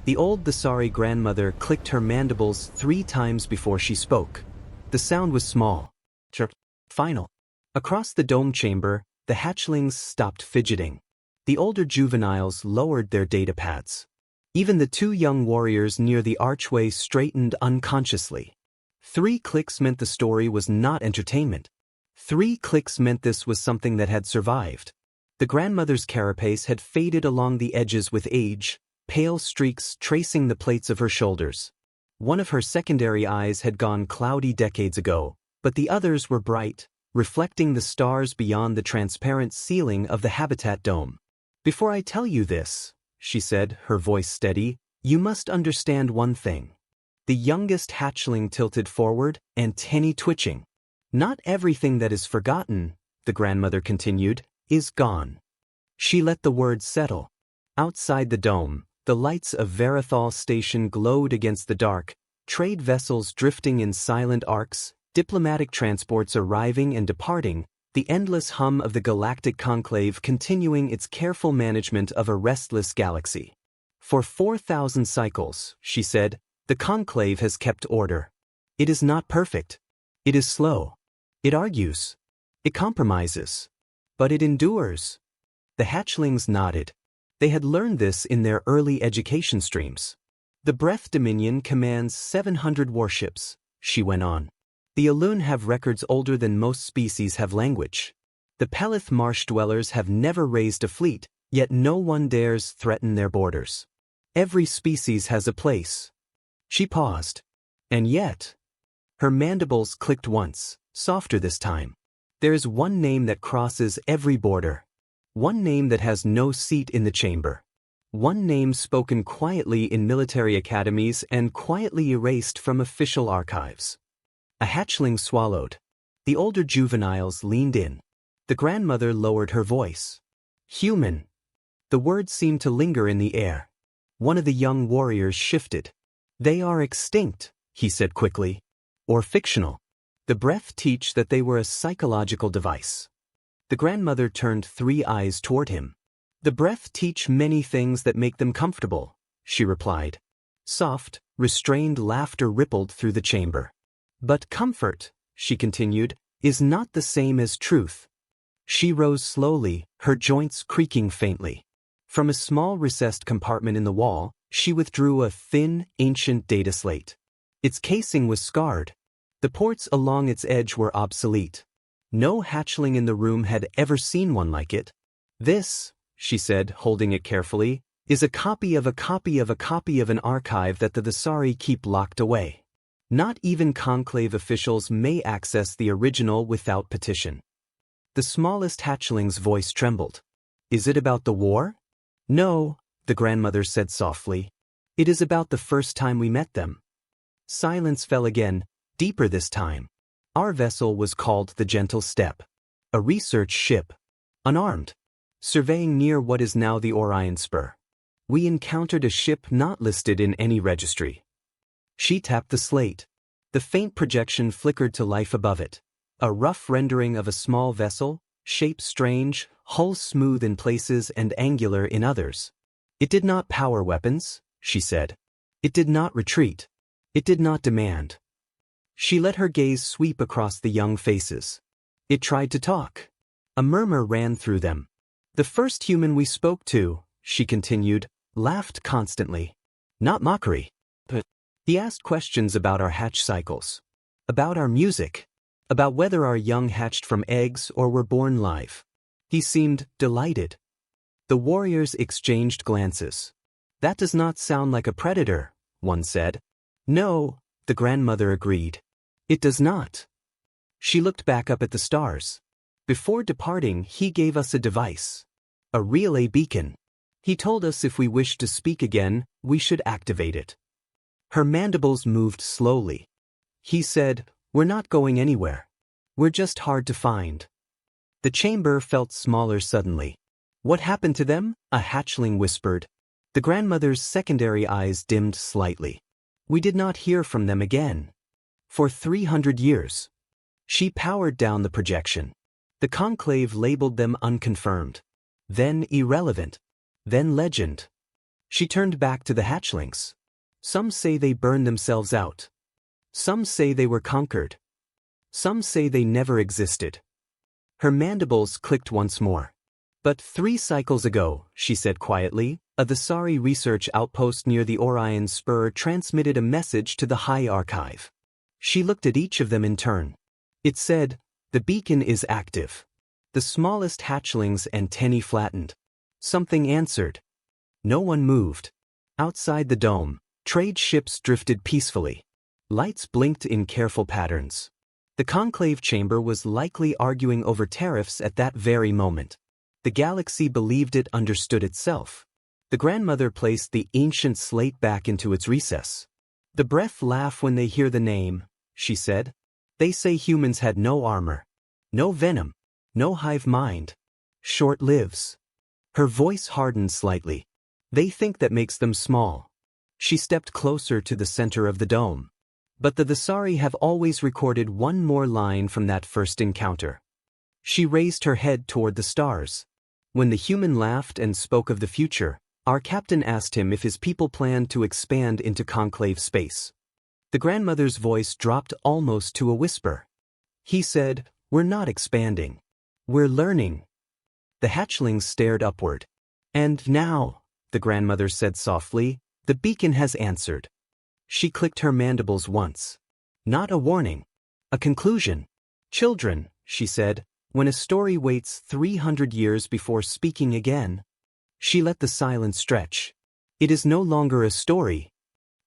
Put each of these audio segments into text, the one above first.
The old Thesari grandmother clicked her mandibles 3 times before she spoke. The sound was small. Chirp. Final. Across the dome chamber, the hatchlings stopped fidgeting. The older juveniles lowered their datapads. Even the 2 young warriors near the archway straightened unconsciously. 3 clicks meant the story was not entertainment. 3 clicks meant this was something that had survived. The grandmother's carapace had faded along the edges with age, pale streaks tracing the plates of her shoulders. One of her secondary eyes had gone cloudy decades ago, but the others were bright, reflecting the stars beyond the transparent ceiling of the habitat dome. "Before I tell you this," she said, her voice steady, "you must understand one thing." The youngest hatchling tilted forward, antennae twitching. "Not everything that is forgotten," the grandmother continued, "is gone." She let the words settle. Outside the dome, the lights of Verathol Station glowed against the dark, trade vessels drifting in silent arcs, diplomatic transports arriving and departing, the endless hum of the Galactic Conclave continuing its careful management of a restless galaxy. "For 4,000 cycles," she said, "the Conclave has kept order. It is not perfect. It is slow. It argues. It compromises. But it endures." The hatchlings nodded. They had learned this in their early education streams. "The Breath Dominion commands 700 warships," she went on. "The Alun have records older than most species have language. The Pelith marsh dwellers have never raised a fleet, yet no one dares threaten their borders. Every species has a place." She paused. "And yet..." Her mandibles clicked once, softer this time. "There is one name that crosses every border. One name that has no seat in the chamber. One name spoken quietly in military academies and quietly erased from official archives." A hatchling swallowed. The older juveniles leaned in. The grandmother lowered her voice. "Human." The word seemed to linger in the air. One of the young warriors shifted. "They are extinct," he said quickly. "Or fictional. The breath teach that they were a psychological device." The grandmother turned 3 eyes toward him. "The breath teach many things that make them comfortable," she replied. Soft, restrained laughter rippled through the chamber. "But comfort," she continued, "is not the same as truth." She rose slowly, her joints creaking faintly. From a small recessed compartment in the wall, she withdrew a thin, ancient data slate. Its casing was scarred. The ports along its edge were obsolete. No hatchling in the room had ever seen one like it. "This," she said, holding it carefully, "is a copy of a copy of a copy of an archive that the Thesari keep locked away. Not even Conclave officials may access the original without petition." The smallest hatchling's voice trembled. "Is it about the war?" "No," the grandmother said softly. "It is about the first time we met them." Silence fell again, deeper this time. Our vessel was called the Gentle Step. A research ship. Unarmed. Surveying near what is now the Orion Spur. We encountered a ship not listed in any registry. She tapped the slate. The faint projection flickered to life above it. A rough rendering of a small vessel, shape strange, hull smooth in places and angular in others. "It did not power weapons," she said. "It did not retreat. It did not demand." She let her gaze sweep across the young faces. "It tried to talk." A murmur ran through them. "The first human we spoke to," she continued, "laughed constantly. Not mockery. But he asked questions about our hatch cycles. About our music. About whether our young hatched from eggs or were born live. He seemed delighted." The warriors exchanged glances. "That does not sound like a predator," one said. "No," the grandmother agreed. "It does not." She looked back up at the stars. "Before departing, he gave us a device. A relay beacon. He told us if we wished to speak again, we should activate it." Her mandibles moved slowly. "He said, 'We're not going anywhere. We're just hard to find.'" The chamber felt smaller suddenly. "What happened to them?" a hatchling whispered. The grandmother's secondary eyes dimmed slightly. "We did not hear from them again. For 300 years. She powered down the projection. The Conclave labeled them unconfirmed. Then irrelevant. Then legend. She turned back to the hatchlings. Some say they burned themselves out. Some say they were conquered. Some say they never existed. Her mandibles clicked once more. But 3 cycles ago, she said quietly, a Thesari research outpost near the Orion Spur transmitted a message to the High Archive. She looked at each of them in turn. It said, "The beacon is active." The smallest hatchling's antennae flattened. Something answered. No one moved. Outside the dome, trade ships drifted peacefully. Lights blinked in careful patterns. The conclave chamber was likely arguing over tariffs at that very moment. The galaxy believed it understood itself. The grandmother placed the ancient slate back into its recess. "The breath laugh when they hear the name," she said. "They say humans had no armor, no venom, no hive mind. Short lives." Her voice hardened slightly. "They think that makes them small." She stepped closer to the center of the dome. But the Thesari have always recorded one more line from that first encounter. She raised her head toward the stars. When the human laughed and spoke of the future, our captain asked him if his people planned to expand into conclave space. The grandmother's voice dropped almost to a whisper. He said, "We're not expanding. We're learning." The hatchlings stared upward. "And now," the grandmother said softly, "the beacon has answered." She clicked her mandibles once. Not a warning. A conclusion. "Children," she said, "when a story waits 300 years before speaking again." She let the silence stretch. "It is no longer a story.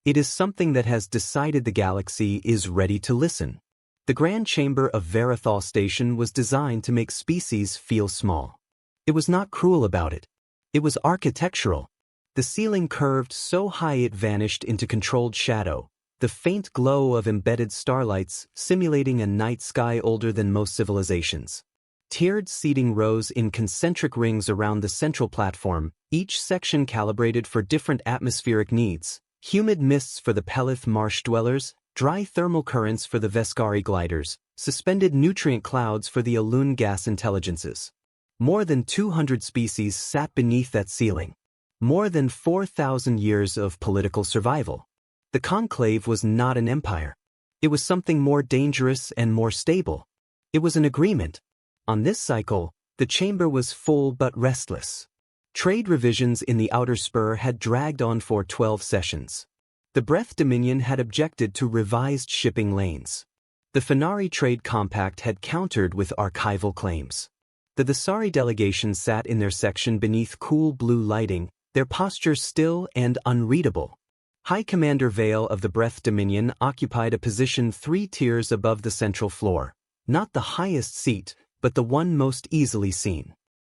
It is something that has decided the galaxy is ready to listen." The grand chamber of Verathol Station was designed to make species feel small. It was not cruel about it. It was architectural. The ceiling curved so high it vanished into controlled shadow, the faint glow of embedded starlights simulating a night sky older than most civilizations. Tiered seating rose in concentric rings around the central platform, each section calibrated for different atmospheric needs: humid mists for the Pelith marsh dwellers, dry thermal currents for the Vescari gliders, suspended nutrient clouds for the Alun gas intelligences. More than 200 species sat beneath that ceiling. More than 4,000 years of political survival. The conclave was not an empire. It was something more dangerous and more stable. It was an agreement. On this cycle, the chamber was full but restless. Trade revisions in the outer spur had dragged on for 12 sessions. The Breath Dominion had objected to revised shipping lanes. The Fenari Trade Compact had countered with archival claims. The Thesari delegation sat in their section beneath cool blue lighting, their posture still and unreadable. High Commander Vale of the Breath Dominion occupied a position 3 tiers above the central floor, not the highest seat, but the one most easily seen.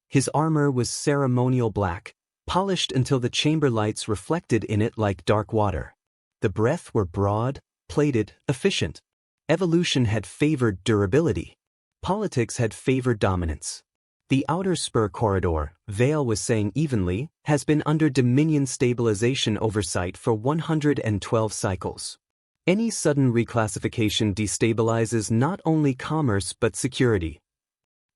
His armor was ceremonial black, polished until the chamber lights reflected in it like dark water. The breath were broad, plated, efficient. Evolution had favored durability. Politics had favored dominance. The outer spur corridor, Vale was saying evenly, has been under Dominion stabilization oversight for 112 cycles. Any sudden reclassification destabilizes not only commerce but security.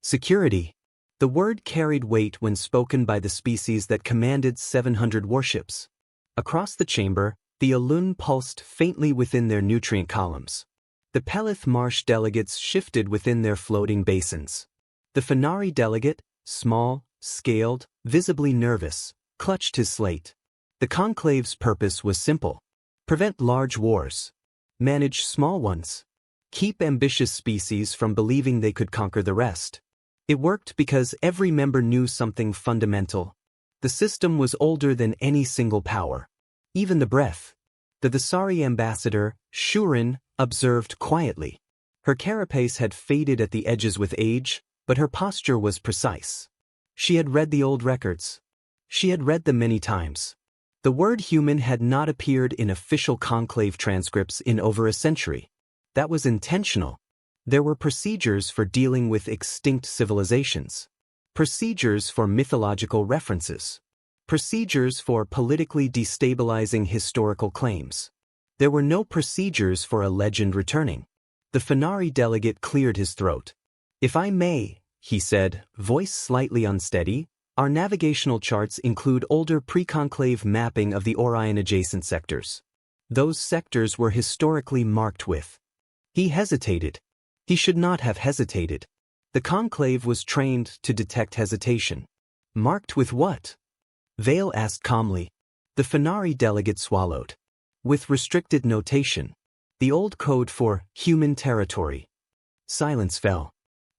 Security. The word carried weight when spoken by the species that commanded 700 warships. Across the chamber, the Alun pulsed faintly within their nutrient columns. The Pelith Marsh delegates shifted within their floating basins. The Fenari delegate, small, scaled, visibly nervous, clutched his slate. The conclave's purpose was simple: prevent large wars. Manage small ones. Keep ambitious species from believing they could conquer the rest. It worked because every member knew something fundamental. The system was older than any single power. Even the breath. The Thesari ambassador, Shurin, observed quietly. Her carapace had faded at the edges with age, but her posture was precise. She had read the old records. She had read them many times. The word human had not appeared in official conclave transcripts in over a century. That was intentional. There were procedures for dealing with extinct civilizations. Procedures for mythological references. Procedures for politically destabilizing historical claims. There were no procedures for a legend returning. The Fenari delegate cleared his throat. "If I may," he said, voice slightly unsteady, Our navigational charts include older pre-conclave mapping of the Orion-adjacent sectors. Those sectors were historically marked with. He hesitated. He should not have hesitated. The conclave was trained to detect hesitation. Marked with what? Vale asked calmly. The Fenari delegate swallowed. With restricted notation. The old code for human territory. Silence fell.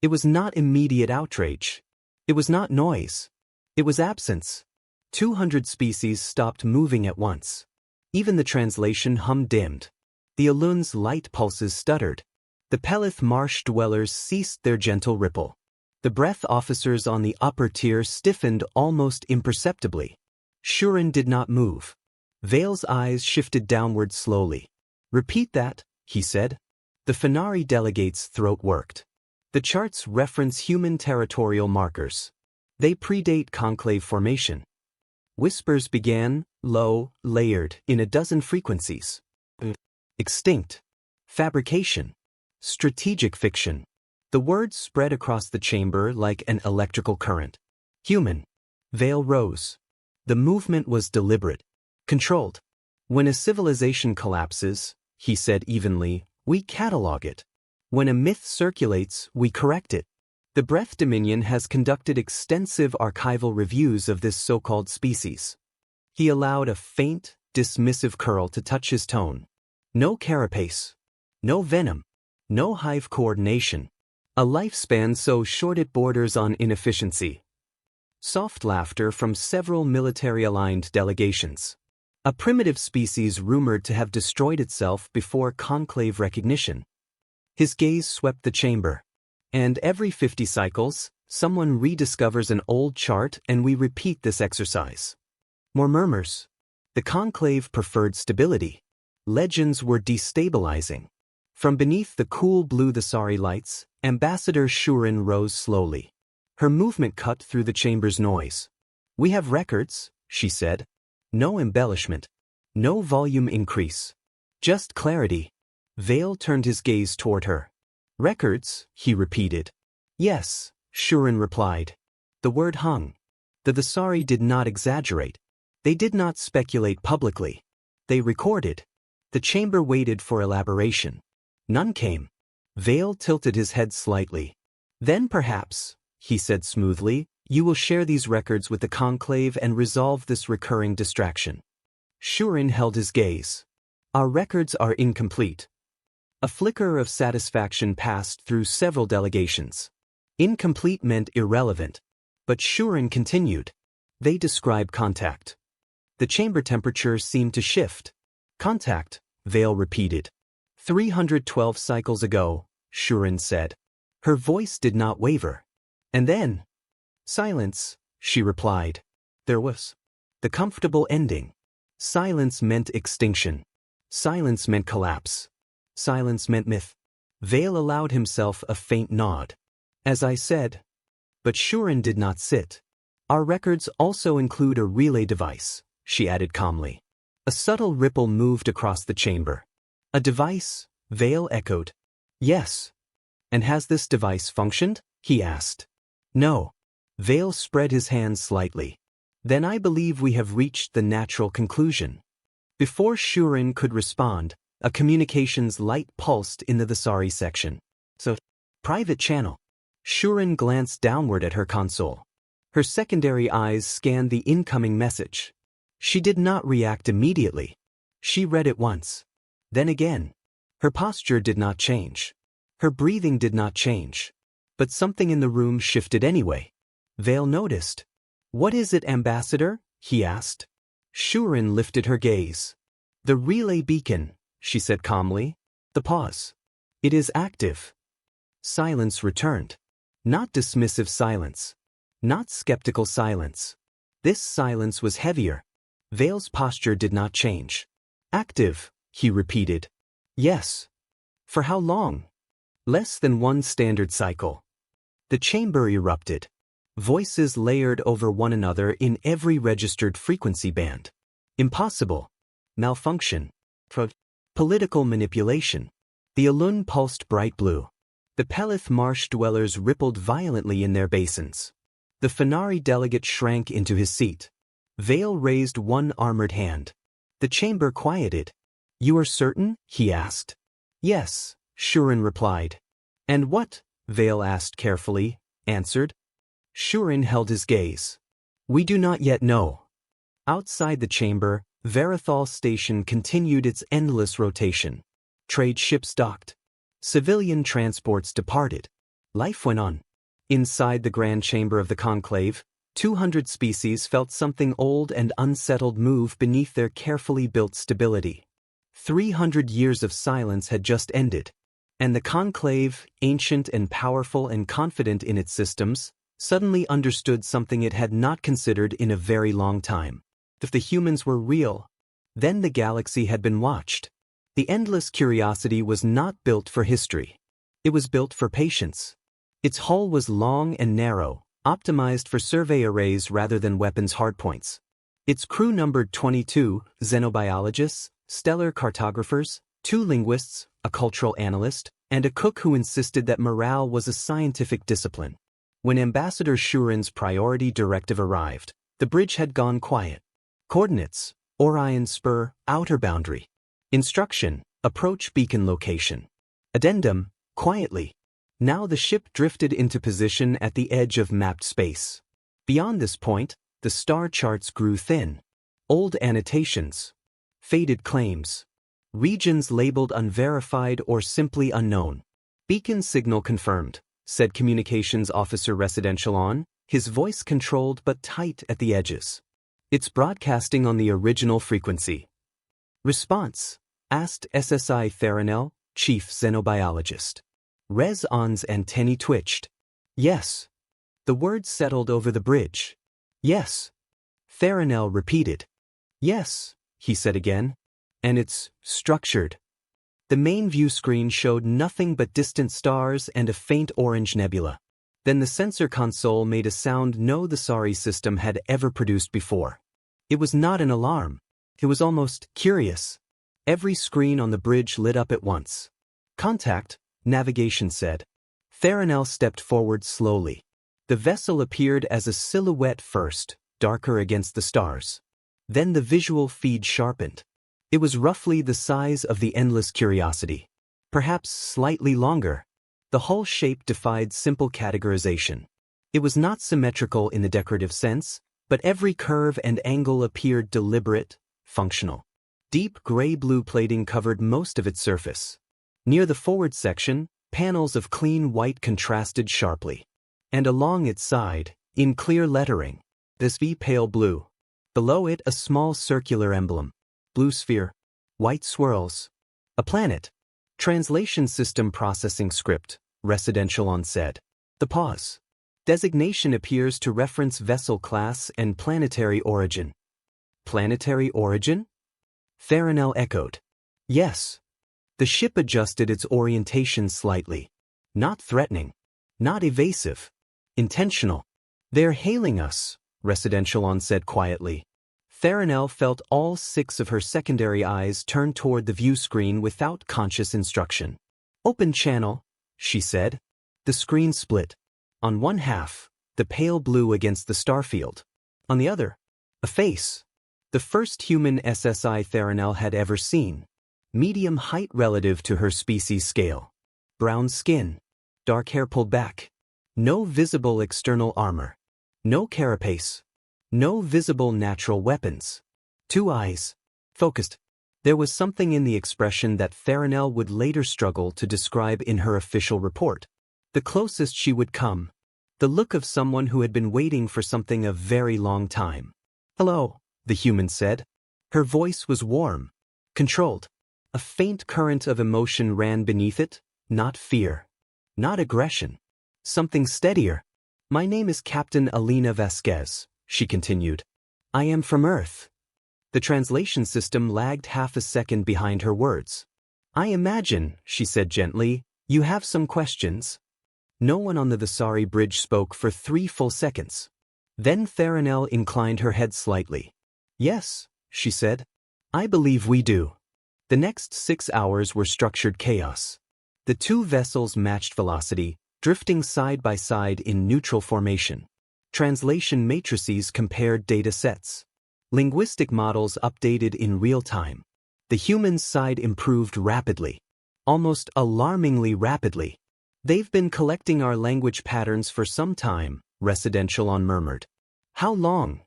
It was not immediate outrage. It was not noise. It was absence. 200 species stopped moving at once. Even the translation hum dimmed. The Alun's light pulses stuttered. The Pelith marsh dwellers ceased their gentle ripple. The breath officers on the upper tier stiffened almost imperceptibly. Shurin did not move. Vale's eyes shifted downward slowly. Repeat that, he said. The Fenari delegate's throat worked. The charts reference human territorial markers. They predate conclave formation. Whispers began, low, layered, in a dozen frequencies. Extinct. Fabrication. Strategic fiction. The words spread across the chamber like an electrical current. Human. Vale rose. The movement was deliberate. Controlled. When a civilization collapses, he said evenly, we catalog it. When a myth circulates, we correct it. The Breath Dominion has conducted extensive archival reviews of this so-called species. He allowed a faint, dismissive curl to touch his tone. No carapace. No venom. No hive coordination. A lifespan so short it borders on inefficiency. Soft laughter from several military-aligned delegations. A primitive species rumored to have destroyed itself before conclave recognition. His gaze swept the chamber. And every 50 cycles, someone rediscovers an old chart and we repeat this exercise. More murmurs. The conclave preferred stability. Legends were destabilizing. From beneath the cool blue Thesari lights, Ambassador Shurin rose slowly. Her movement cut through the chamber's noise. We have records, she said. No embellishment. No volume increase. Just clarity. Vale turned his gaze toward her. Records, he repeated. Yes, Shurin replied. The word hung. The Thesari did not exaggerate. They did not speculate publicly. They recorded. The chamber waited for elaboration. None came. Vale tilted his head slightly. Then perhaps, he said smoothly, you will share these records with the conclave and resolve this recurring distraction. Shurin held his gaze. Our records are incomplete. A flicker of satisfaction passed through several delegations. Incomplete meant irrelevant. But Shurin continued. They describe contact. The chamber temperature seemed to shift. Contact, Vale repeated. 312 cycles ago, Shurin said. Her voice did not waver. And then? Silence, she replied. There was. The comfortable ending. Silence meant extinction. Silence meant collapse. Silence meant myth. Vale allowed himself a faint nod. As I said. But Shurin did not sit. Our records also include a relay device, she added calmly. A subtle ripple moved across the chamber. A device, Vale echoed. Yes. And has this device functioned? He asked. No. Vale spread his hands slightly. Then I believe we have reached the natural conclusion. Before Shurin could respond, a communications light pulsed in the Thesari section. So, private channel. Shurin glanced downward at her console. Her secondary eyes scanned the incoming message. She did not react immediately. She read it once. Then again. Her posture did not change. Her breathing did not change. But something in the room shifted anyway. Vale noticed. What is it, Ambassador? He asked. Shurin lifted her gaze. The relay beacon, she said calmly. The pause. It is active. Silence returned. Not dismissive silence. Not skeptical silence. This silence was heavier. Vale's posture did not change. Active, he repeated. Yes. For how long? Less than one standard cycle. The chamber erupted. Voices layered over one another in every registered frequency band. Impossible. Malfunction. Political manipulation. The Alun pulsed bright blue. The Pelith marsh dwellers rippled violently in their basins. The Fenari delegate shrank into his seat. Vale raised one armored hand. The chamber quieted. "You are certain?" he asked. "Yes," Shurin replied. "And what?" Vale asked carefully, answered. Shurin held his gaze. "We do not yet know." Outside the chamber, Verathal Station continued its endless rotation. Trade ships docked. Civilian transports departed. Life went on. Inside the grand chamber of the Conclave, 200 species felt something old and unsettled move beneath their carefully built stability. 300 years of silence had just ended, and the Conclave, ancient and powerful and confident in its systems, suddenly understood something it had not considered in a very long time. If the humans were real, then the galaxy had been watched. The endless curiosity was not built for history. It was built for patience. Its hull was long and narrow, optimized for survey arrays rather than weapons hardpoints. Its crew numbered 22 xenobiologists, stellar cartographers, 2 linguists, a cultural analyst, and a cook who insisted that morale was a scientific discipline. When Ambassador Shurin's priority directive arrived, the bridge had gone quiet. Coordinates: Orion Spur, outer boundary. Instruction: approach beacon location. Addendum: quietly. Now the ship drifted into position at the edge of mapped space. Beyond this point, the star charts grew thin. Old annotations. Faded claims. Regions labeled unverified or simply unknown. "Beacon signal confirmed," said Communications Officer Residential on, his voice controlled but tight at the edges. "It's broadcasting on the original frequency." "Response?" asked SSI Theranel, chief xenobiologist. Rez On's antennae twitched. "Yes." The words settled over the bridge. "Yes." Theranel repeated. "Yes," he said again. "And it's structured." The main view screen showed nothing but distant stars and a faint orange nebula. Then the sensor console made a sound no Thesari system had ever produced before. It was not an alarm. It was almost curious. Every screen on the bridge lit up at once. "Contact," navigation said. Theranel stepped forward slowly. The vessel appeared as a silhouette first, darker against the stars. Then the visual feed sharpened. It was roughly the size of the Endless Curiosity. Perhaps slightly longer. The hull shape defied simple categorization. It was not symmetrical in the decorative sense, but every curve and angle appeared deliberate, functional. Deep gray-blue plating covered most of its surface. Near the forward section, panels of clean white contrasted sharply. And along its side, in clear lettering, this V pale blue. Below it a small circular emblem. Blue sphere. White swirls. A planet. Translation system processing script, Residential on said. The pause. Designation appears to reference vessel class and planetary origin. Planetary origin? Theranel echoed. Yes. The ship adjusted its orientation slightly. Not threatening. Not evasive. Intentional. "They're hailing us," Residential on said quietly. Theranel felt all 6 of her secondary eyes turn toward the view screen without conscious instruction. "Open channel," she said. The screen split. On one half, the pale blue against the starfield. On the other, a face. The first human SSI Theranel had ever seen. Medium height relative to her species scale. Brown skin. Dark hair pulled back. No visible external armor. No carapace. No visible natural weapons. 2 eyes. Focused. There was something in the expression that Theranel would later struggle to describe in her official report. The closest she would come. The look of someone who had been waiting for something a very long time. "Hello," the human said. Her voice was warm. Controlled. A faint current of emotion ran beneath it, not fear. Not aggression. Something steadier. "My name is Captain Alina Vasquez," she continued. "I am from Earth." The translation system lagged half a second behind her words. "I imagine," she said gently, "you have some questions." No one on the Thesari bridge spoke for 3 full seconds. Then Theranel inclined her head slightly. "Yes," she said. "I believe we do." The next 6 hours were structured chaos. The 2 vessels matched velocity, drifting side by side in neutral formation. Translation matrices compared data sets. Linguistic models updated in real time. The humans' side improved rapidly. Almost alarmingly rapidly. They've been collecting our language patterns for some time, Residential murmured. How long?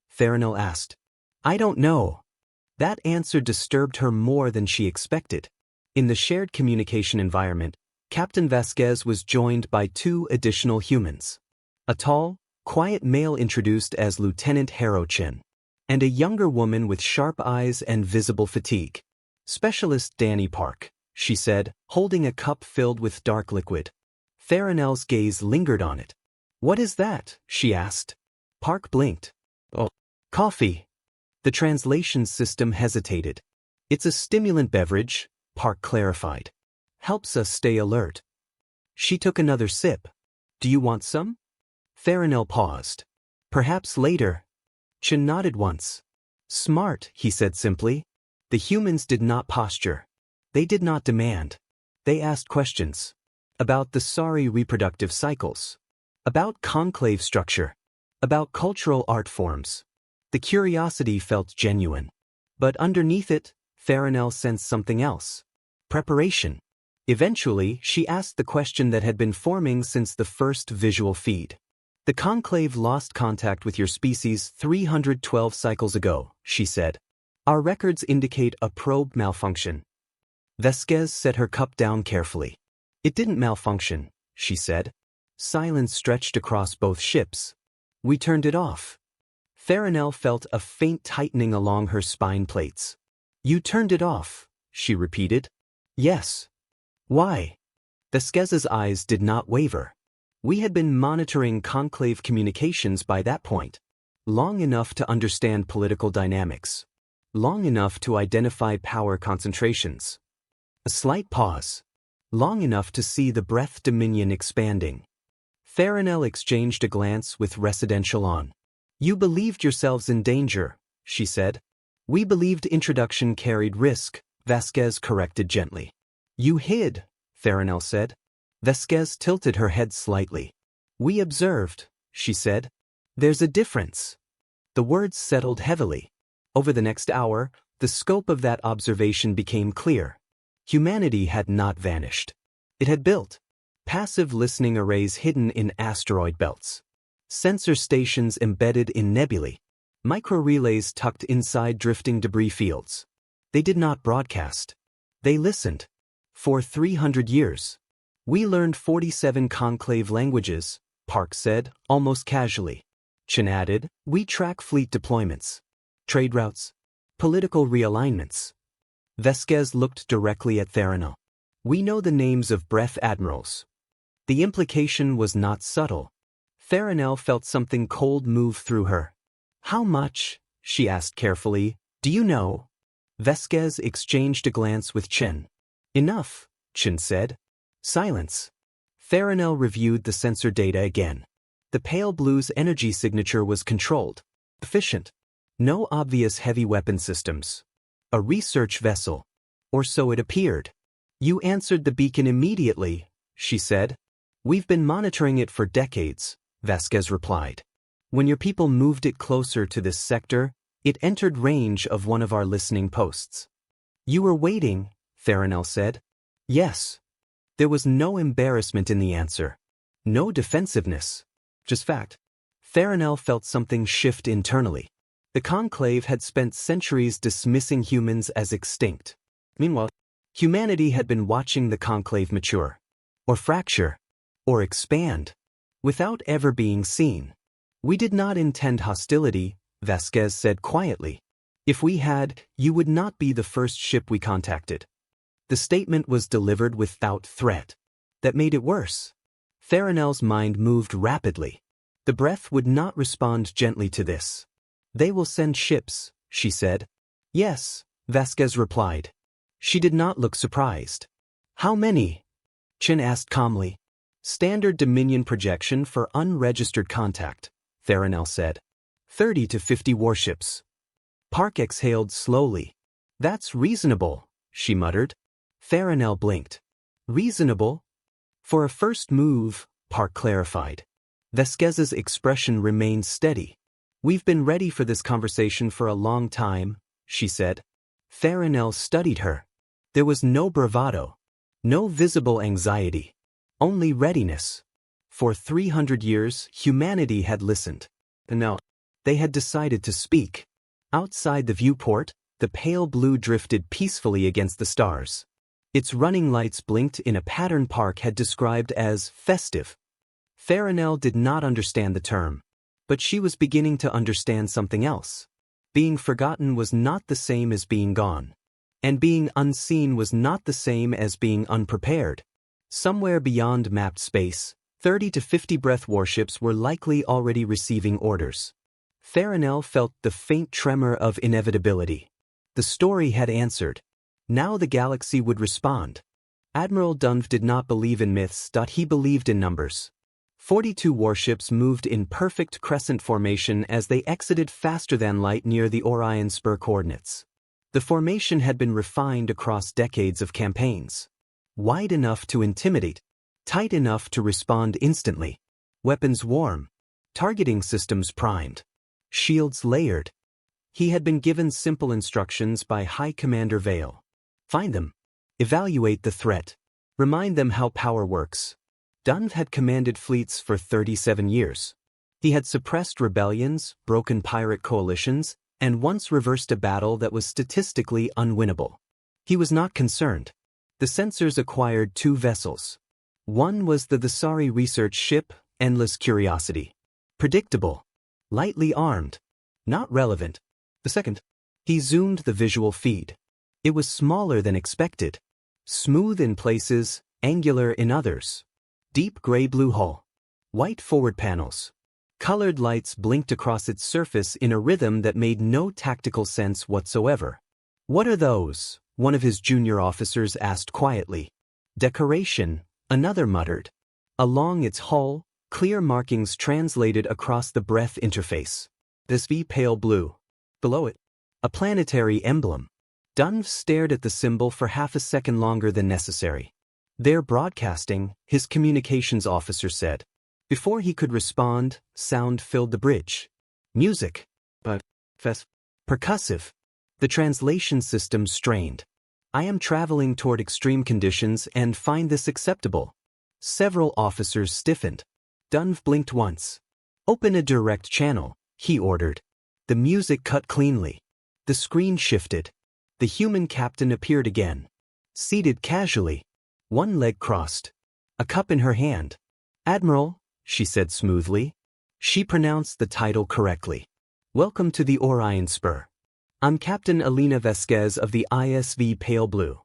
Farinell asked. I don't know. That answer disturbed her more than she expected. In the shared communication environment, Captain Vasquez was joined by 2 additional humans. A tall, quiet male introduced as Lieutenant Harrowchin, and a younger woman with sharp eyes and visible fatigue. Specialist Danny Park, she said, holding a cup filled with dark liquid. Farinell's gaze lingered on it. What is that? She asked. Park blinked. Oh, coffee. The translation system hesitated. It's a stimulant beverage, Park clarified. Helps us stay alert. She took another sip. Do you want some? Farinell paused. Perhaps later. Chen nodded once. Smart, he said simply. The humans did not posture. They did not demand. They asked questions. About the sorry reproductive cycles. About conclave structure. About cultural art forms. The curiosity felt genuine. But underneath it, Farinell sensed something else. Preparation. Eventually, she asked the question that had been forming since the first visual feed. The conclave lost contact with your species 312 cycles ago, she said. Our records indicate a probe malfunction. Vasquez set her cup down carefully. It didn't malfunction, she said. Silence stretched across both ships. We turned it off. Farinell felt a faint tightening along her spine plates. You turned it off, she repeated. Yes. Why? Vasquez's eyes did not waver. We had been monitoring conclave communications by that point. Long enough to understand political dynamics. Long enough to identify power concentrations. A slight pause. Long enough to see the breath dominion expanding. Farinell exchanged a glance with Residential. You believed yourselves in danger, she said. We believed introduction carried risk, Vasquez corrected gently. You hid, Farinell said. Vasquez tilted her head slightly. We observed, she said. There's a difference. The words settled heavily. Over the next hour, the scope of that observation became clear. Humanity had not vanished. It had built. Passive listening arrays hidden in asteroid belts. Sensor stations embedded in nebulae. Micro-relays tucked inside drifting debris fields. They did not broadcast. They listened. For 300 years. We learned 47 conclave languages, Park said, almost casually. Chen added, we track fleet deployments. Trade routes. Political realignments. Vasquez looked directly at Farinell. We know the names of breath admirals. The implication was not subtle. Farinell felt something cold move through her. How much, she asked carefully, do you know? Vasquez exchanged a glance with Chen. Enough, Chen said. Silence. Farinell reviewed the sensor data again. The pale blue's energy signature was controlled. Efficient. No obvious heavy weapon systems. A research vessel. Or so it appeared. You answered the beacon immediately, she said. We've been monitoring it for decades, Vasquez replied. When your people moved it closer to this sector, it entered range of one of our listening posts. You were waiting, Farinell said. Yes. There was no embarrassment in the answer. No defensiveness. Just fact. Farinell felt something shift internally. The conclave had spent centuries dismissing humans as extinct. Meanwhile, humanity had been watching the conclave mature. Or fracture. Or expand. Without ever being seen. We did not intend hostility, Vasquez said quietly. If we had, you would not be the first ship we contacted. The statement was delivered without threat. That made it worse. Farinell's mind moved rapidly. The breath would not respond gently to this. They will send ships, she said. Yes, Vasquez replied. She did not look surprised. How many? Chen asked calmly. Standard Dominion projection for unregistered contact, Farinell said. 30 to 50 warships. Park exhaled slowly. That's reasonable, she muttered. Farinell blinked. Reasonable? For a first move, Park clarified. Vasquez's expression remained steady. "We've been ready for this conversation for a long time," she said. Farinell studied her. There was no bravado, no visible anxiety, only readiness. For 300 years, humanity had listened. And now, they had decided to speak. Outside the viewport, the pale blue drifted peacefully against the stars. Its running lights blinked in a pattern Park had described as festive. Farinell did not understand the term, but she was beginning to understand something else. Being forgotten was not the same as being gone. And being unseen was not the same as being unprepared. Somewhere beyond mapped space, 30 to 50 breath warships were likely already receiving orders. Farinell felt the faint tremor of inevitability. The story had answered. Now the galaxy would respond. Admiral Dunf did not believe in myths, he believed in numbers. 42 warships moved in perfect crescent formation as they exited faster than light near the Orion Spur coordinates. The formation had been refined across decades of campaigns. Wide enough to intimidate, tight enough to respond instantly. Weapons warm, targeting systems primed, shields layered. He had been given simple instructions by High Commander Vale. Find them. Evaluate the threat. Remind them how power works. Dunf had commanded fleets for 37 years. He had suppressed rebellions, broken pirate coalitions, and once reversed a battle that was statistically unwinnable. He was not concerned. The sensors acquired 2 vessels. One was the Thesari research ship, Endless Curiosity. Predictable. Lightly armed. Not relevant. The second. He zoomed the visual feed. It was smaller than expected. Smooth in places, angular in others. Deep gray-blue hull. White forward panels. Colored lights blinked across its surface in a rhythm that made no tactical sense whatsoever. "What are those?" one of his junior officers asked quietly. "Decoration," another muttered. Along its hull, clear markings translated across the breath interface. This V pale blue. Below it, a planetary emblem. Dunf stared at the symbol for half a second longer than necessary. "They're broadcasting," his communications officer said. Before he could respond, sound filled the bridge. Music. But percussive. The translation system strained. "I am traveling toward extreme conditions and find this acceptable." Several officers stiffened. Dunf blinked once. "Open a direct channel," he ordered. The music cut cleanly. The screen shifted. The human captain appeared again. Seated casually. One leg crossed. A cup in her hand. "Admiral," she said smoothly. She pronounced the title correctly. "Welcome to the Orion Spur. I'm Captain Alina Vasquez of the ISV Pale Blue."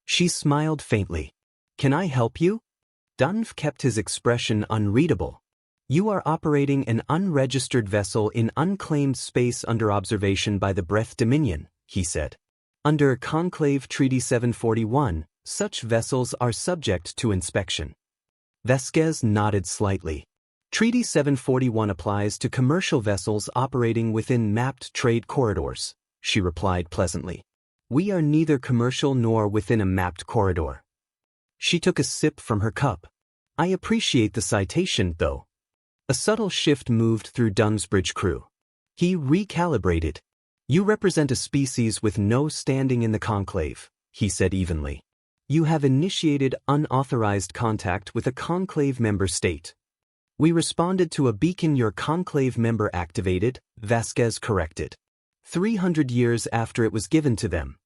She smiled faintly. "Can I help you?" Dunf kept his expression unreadable. "You are operating an unregistered vessel in unclaimed space under observation by the Breath Dominion," he said. "Under Conclave Treaty 741, such vessels are subject to inspection." Vasquez nodded slightly. "Treaty 741 applies to commercial vessels operating within mapped trade corridors," she replied pleasantly. "We are neither commercial nor within a mapped corridor." She took a sip from her cup. "I appreciate the citation, though." A subtle shift moved through Dunf's bridge crew. He recalibrated. "You represent a species with no standing in the Conclave," he said evenly. "You have initiated unauthorized contact with a Conclave member state." "We responded to a beacon your Conclave member activated," Vasquez corrected. 300 years after it was given to them."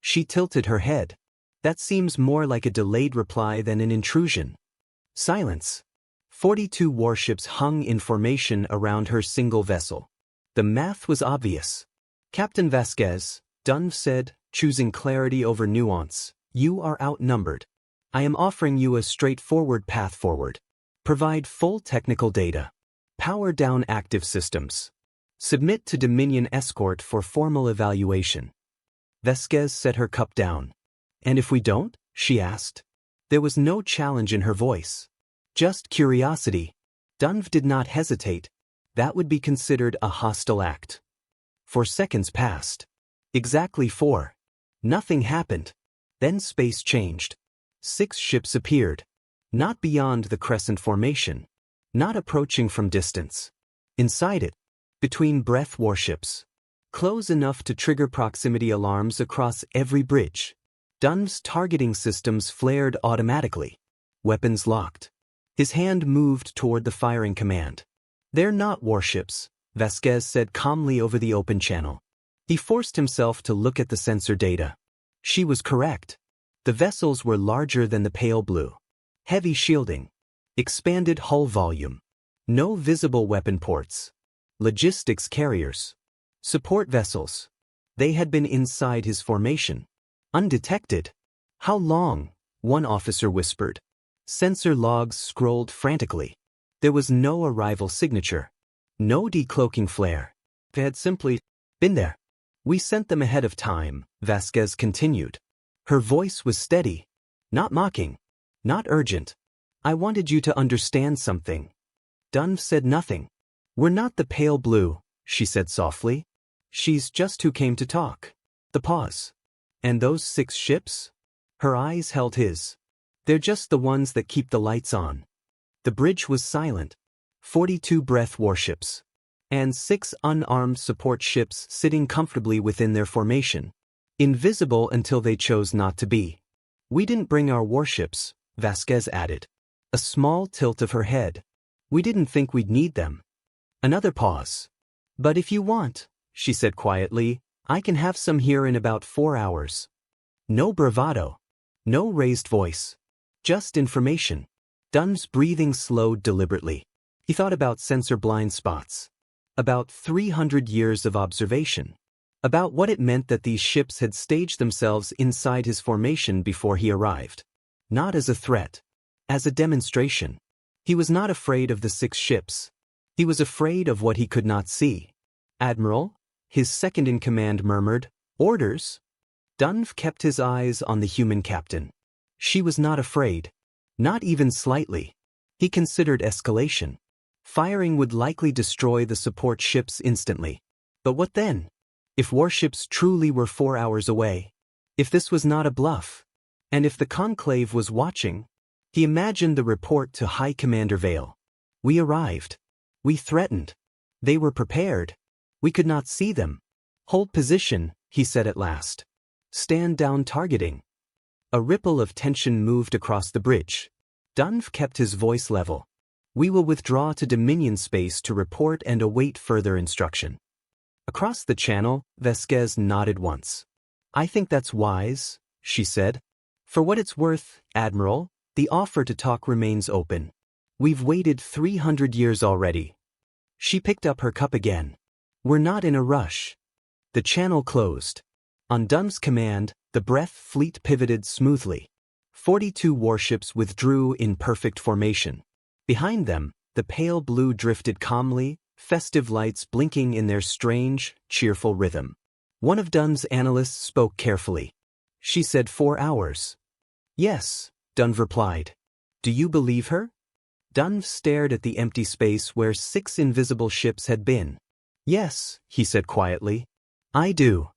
She tilted her head. "That seems more like a delayed reply than an intrusion." Silence. 42 warships hung in formation around her single vessel. The math was obvious. "Captain Vasquez," Dunf said, choosing clarity over nuance, "you are outnumbered. I am offering you a straightforward path forward. Provide full technical data. Power down active systems. Submit to Dominion Escort for formal evaluation." Vasquez set her cup down. "And if we don't?" she asked. There was no challenge in her voice. Just curiosity. Dunf did not hesitate. That would be considered a hostile act. 4 seconds passed. Exactly 4. Nothing happened. Then space changed. 6 ships appeared. Not beyond the crescent formation. not approaching from distance. Inside it, between breath warships, close enough to trigger proximity alarms across every bridge. Dunf's targeting systems flared automatically. Weapons locked. His hand moved toward the firing command. "They're not warships," Vasquez said calmly over the open channel. He forced himself to look at the sensor data. She was correct. The vessels were larger than the pale blue. Heavy shielding. Expanded hull volume. No visible weapon ports. Logistics carriers. Support vessels. They had been inside his formation. Undetected. "How long?" one officer whispered. Sensor logs scrolled frantically. There was no arrival signature. No decloaking flare. They had simply been there. "We sent them ahead of time," Vasquez continued. Her voice was steady. Not mocking. Not urgent. "I wanted you to understand something." Dunf said nothing. "We're not the pale blue," she said softly. "She's just who came to talk." The pause. "And those 6 ships?" Her eyes held his. "They're just the ones that keep the lights on." The bridge was silent. 42 breath warships. And 6 unarmed support ships sitting comfortably within their formation. Invisible until they chose not to be. "We didn't bring our warships," Vasquez added. A small tilt of her head. "We didn't think we'd need them." Another pause. "But if you want," she said quietly, "I can have some here in about 4 hours." No bravado. No raised voice. Just information. Dunf's breathing slowed deliberately. He thought about sensor blind spots. About 300 years of observation. About what it meant that these ships had staged themselves inside his formation before he arrived. Not as a threat. As a demonstration. He was not afraid of the 6 ships. He was afraid of what he could not see. "Admiral," his second-in-command murmured, "Orders?" Dunf kept his eyes on the human captain. She was not afraid. Not even slightly. He considered escalation. Firing would likely destroy the support ships instantly. But what then? If warships truly were 4 hours away? If this was not a bluff? And if the Conclave was watching? He imagined the report to High Commander Vale. "We arrived. We threatened. They were prepared. We could not see them." "Hold position," he said at last. "Stand down targeting." A ripple of tension moved across the bridge. Dunf kept his voice level. "We will withdraw to Dominion space to report and await further instruction." Across the channel, Vasquez nodded once. "I think that's wise," she said. "For what it's worth, Admiral, the offer to talk remains open. We've waited 300 years already." She picked up her cup again. "We're not in a rush." The channel closed. On Dunf's command, the breath fleet pivoted smoothly. 42 warships withdrew in perfect formation. Behind them, the pale blue drifted calmly, festive lights blinking in their strange, cheerful rhythm. One of Dunf's analysts spoke carefully. "She said 4 hours." "Yes," Dunf replied. "Do you believe her?" Dunf stared at the empty space where 6 invisible ships had been. "Yes," he said quietly. "I do."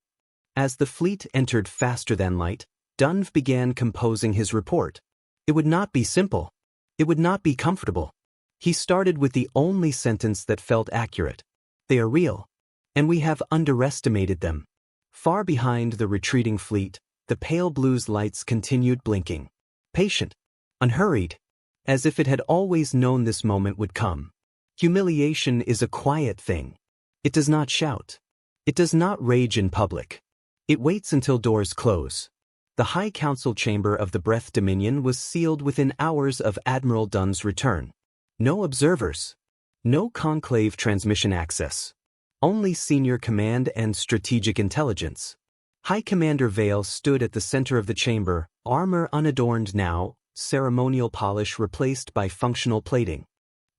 As the fleet entered faster than light, Dunf began composing his report. It would not be simple. It would not be comfortable. He started with the only sentence that felt accurate. "They are real. And we have underestimated them." Far behind the retreating fleet, the pale blue's lights continued blinking. Patient. Unhurried. As if it had always known this moment would come. Humiliation is a quiet thing. It does not shout. It does not rage in public. It waits until doors close. The High Council chamber of the Breath Dominion was sealed within hours of Admiral Dunn's return. No observers. No conclave transmission access. Only senior command and strategic intelligence. High Commander Vale stood at the center of the chamber, armor unadorned now, ceremonial polish replaced by functional plating.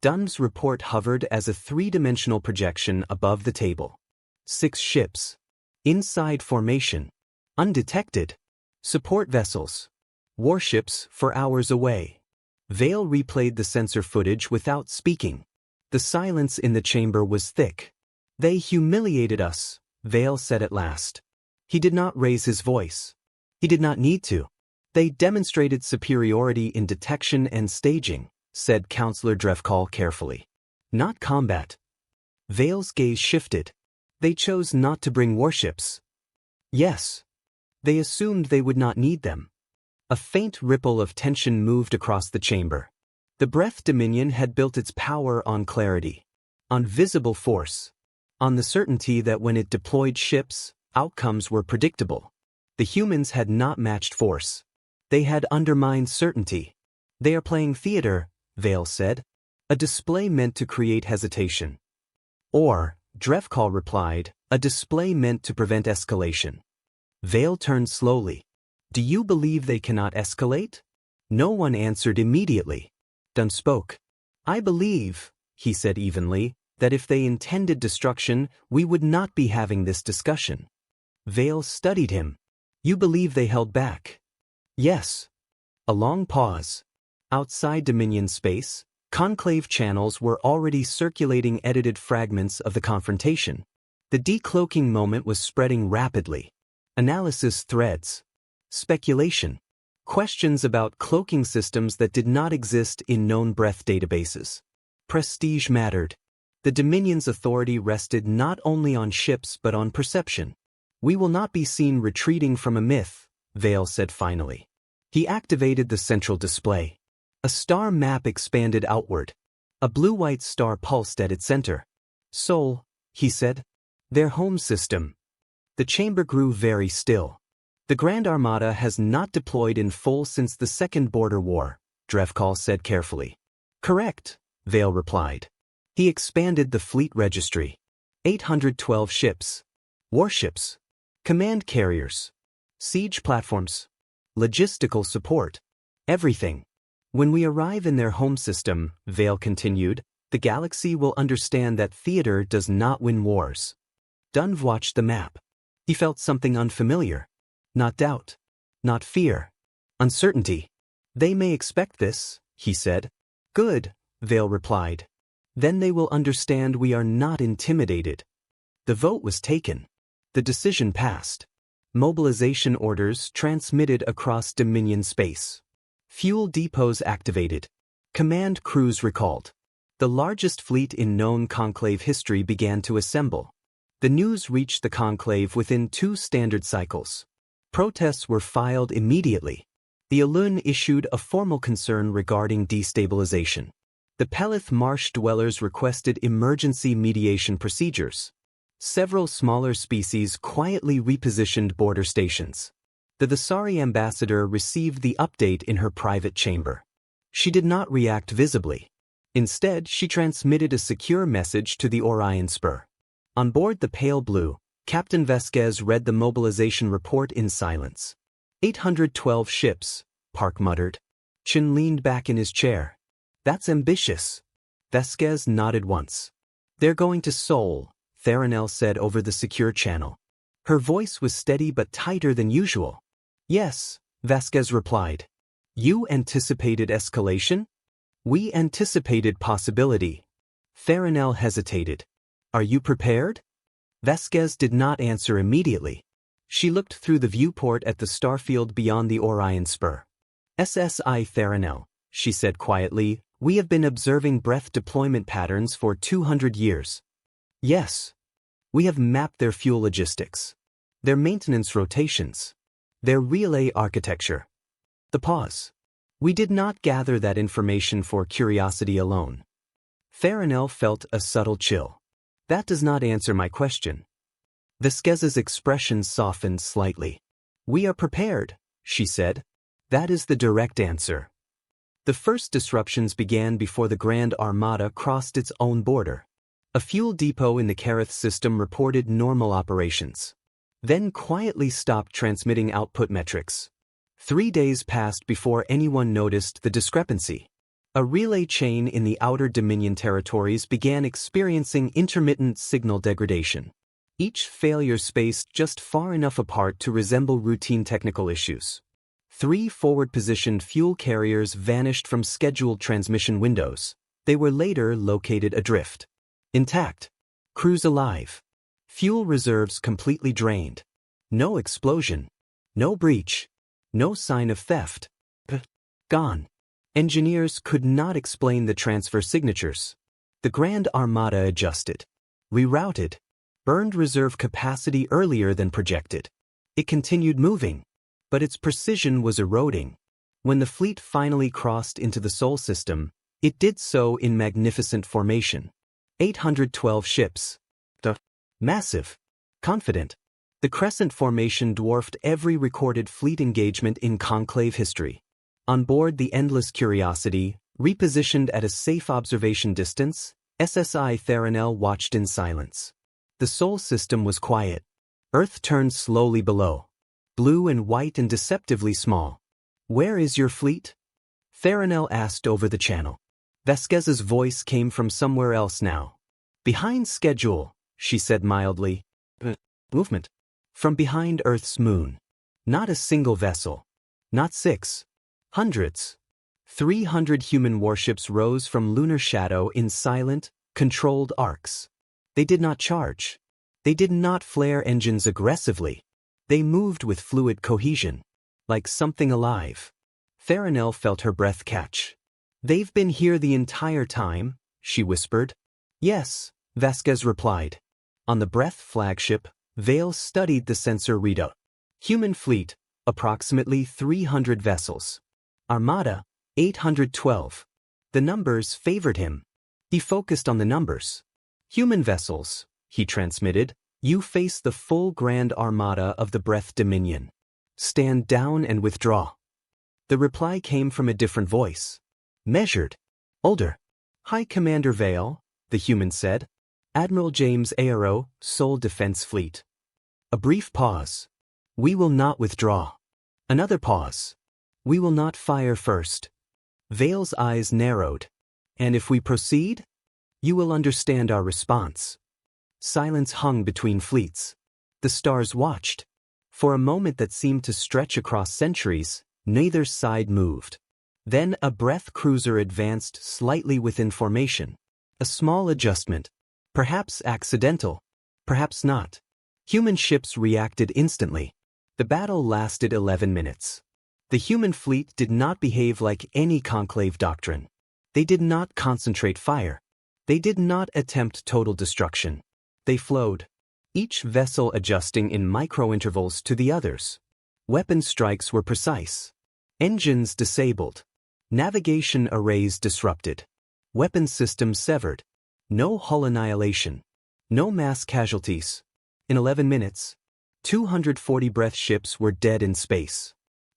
Dunn's report hovered as a 3-dimensional projection above the table. 6 ships. Inside formation. Undetected. Support vessels. Warships 4 hours away. Vale replayed the sensor footage without speaking. The silence in the chamber was thick. "They humiliated us," Vale said at last. He did not raise his voice. He did not need to. "They demonstrated superiority in detection and staging. said Counselor Drevkal carefully. Not combat. Vale's gaze shifted. They chose not to bring warships. Yes. They assumed they would not need them. A faint ripple of tension moved across the chamber. The Breath Dominion had built its power on clarity, on visible force, on the certainty that when it deployed ships, outcomes were predictable. The humans had not matched force. They had undermined certainty. They are playing theater, Vale said. A display meant to create hesitation. Or, Drevkal replied, a display meant to prevent escalation. Vale turned slowly. Do you believe they cannot escalate? No one answered immediately. Dunn spoke. I believe, he said evenly, that if they intended destruction, we would not be having this discussion. Vale studied him. You believe they held back? Yes. A long pause. Outside Dominion space, Conclave channels were already circulating edited fragments of the confrontation. The decloaking moment was spreading rapidly. Analysis threads. Speculation. Questions about cloaking systems that did not exist in known breath databases. Prestige mattered. The Dominion's authority rested not only on ships but on perception. We will not be seen retreating from a myth, Vale said finally. He activated the central display. A star map expanded outward. A blue-white star pulsed at its center. Sol, he said. Their home system. The chamber grew very still. The Grand Armada has not deployed in full since the Second Border War, Drevkal said carefully. Correct, Vale replied. He expanded the fleet registry. 812 ships. Warships. Command carriers. Siege platforms. Logistical support. Everything. When we arrive in their home system, Vale continued, the galaxy will understand that theater does not win wars. Dunn watched the map. He felt something unfamiliar. Not doubt. Not fear. Uncertainty. They may expect this, he said. Good, Vale replied. Then they will understand we are not intimidated. The vote was taken. The decision passed. Mobilization orders transmitted across Dominion space. Fuel depots activated. Command crews recalled. The largest fleet in known Conclave history began to assemble. The news reached the Conclave within 2 standard cycles. Protests were filed immediately. The Alun issued a formal concern regarding destabilization. The Pelith marsh dwellers requested emergency mediation procedures. Several smaller species quietly repositioned border stations. The Thesari ambassador received the update in her private chamber. She did not react visibly. Instead, she transmitted a secure message to the Orion Spur. On board the Pale Blue, Captain Vasquez read the mobilization report in silence. 812 ships, Park muttered. Chin leaned back in his chair. That's ambitious. Vasquez nodded once. They're going to Sol, Theranel said over the secure channel. Her voice was steady but tighter than usual. Yes, Vasquez replied. You anticipated escalation? We anticipated possibility. Theranel hesitated. Are you prepared? Vasquez did not answer immediately. She looked through the viewport at the starfield beyond the Orion Spur. SSI Theranel, she said quietly, we have been observing breath deployment patterns for 200 years. Yes. We have mapped their fuel logistics, their maintenance rotations, their relay architecture. The pause. We did not gather that information for curiosity alone. Theranel felt a subtle chill. That does not answer my question. Vasquez's expression softened slightly. We are prepared, she said. That is the direct answer. The first disruptions began before the Grand Armada crossed its own border. A fuel depot in the Kareth system reported normal operations, then quietly stopped transmitting output metrics. 3 days passed before anyone noticed the discrepancy. A relay chain in the outer Dominion territories began experiencing intermittent signal degradation, each failure spaced just far enough apart to resemble routine technical issues. 3 forward-positioned fuel carriers vanished from scheduled transmission windows. They were later located adrift. Intact. Crews alive. Fuel reserves completely drained. No explosion. No breach. No sign of theft. Gone. Engineers could not explain the transfer signatures. The Grand Armada adjusted, rerouted, burned reserve capacity earlier than projected. It continued moving, but its precision was eroding. When the fleet finally crossed into the Sol system, it did so in magnificent formation. 812 ships. Massive. Confident. The crescent formation dwarfed every recorded fleet engagement in Conclave history. On board the Endless Curiosity, repositioned at a safe observation distance, SSI Theranel watched in silence. The Sol system was quiet. Earth turned slowly below. Blue and white and deceptively small. "Where is your fleet?" Theranel asked over the channel. Vasquez's voice came from somewhere else now. "Behind schedule," she said mildly. "Movement. From behind Earth's moon. Not a single vessel. Not 6. Hundreds. 300 human warships rose from lunar shadow in silent, controlled arcs. They did not charge. They did not flare engines aggressively. They moved with fluid cohesion, like something alive. Theranel felt her breath catch. "They've been here the entire time," she whispered. "Yes," Vasquez replied. On the Breath flagship, Vale studied the sensor readout. Human fleet, approximately 300 vessels. Armada, 812. The numbers favored him. He focused on the numbers. "Human vessels," he transmitted, "you face the full Grand Armada of the Breath Dominion. Stand down and withdraw." The reply came from a different voice. Measured. Older. "High Commander Vale," the human said. "Admiral James Aero, Sol Defense Fleet." A brief pause. "We will not withdraw." Another pause. "We will not fire first." Vale's eyes narrowed. "And if we proceed? You will understand our response." Silence hung between fleets. The stars watched. For a moment that seemed to stretch across centuries, neither side moved. Then a Breath cruiser advanced slightly within formation. A small adjustment. Perhaps accidental. Perhaps not. Human ships reacted instantly. The battle lasted 11 minutes. The human fleet did not behave like any Conclave doctrine. They did not concentrate fire. They did not attempt total destruction. They flowed, each vessel adjusting in micro-intervals to the others. Weapon strikes were precise. Engines disabled. Navigation arrays disrupted. Weapon systems severed. No hull annihilation. No mass casualties. In 11 minutes, 240 Breath ships were dead in space.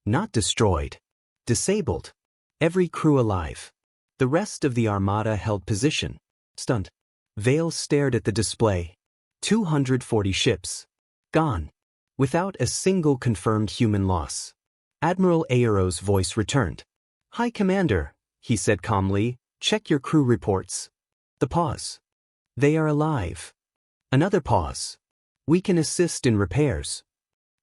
Not destroyed. Disabled. Every crew alive. The rest of the Armada held position. Stunned. Vale stared at the display. 240 ships. Gone. Without a single confirmed human loss. Admiral Aero's voice returned. "High Commander," he said calmly, "check your crew reports." The pause. "They are alive." Another pause. "We can assist in repairs."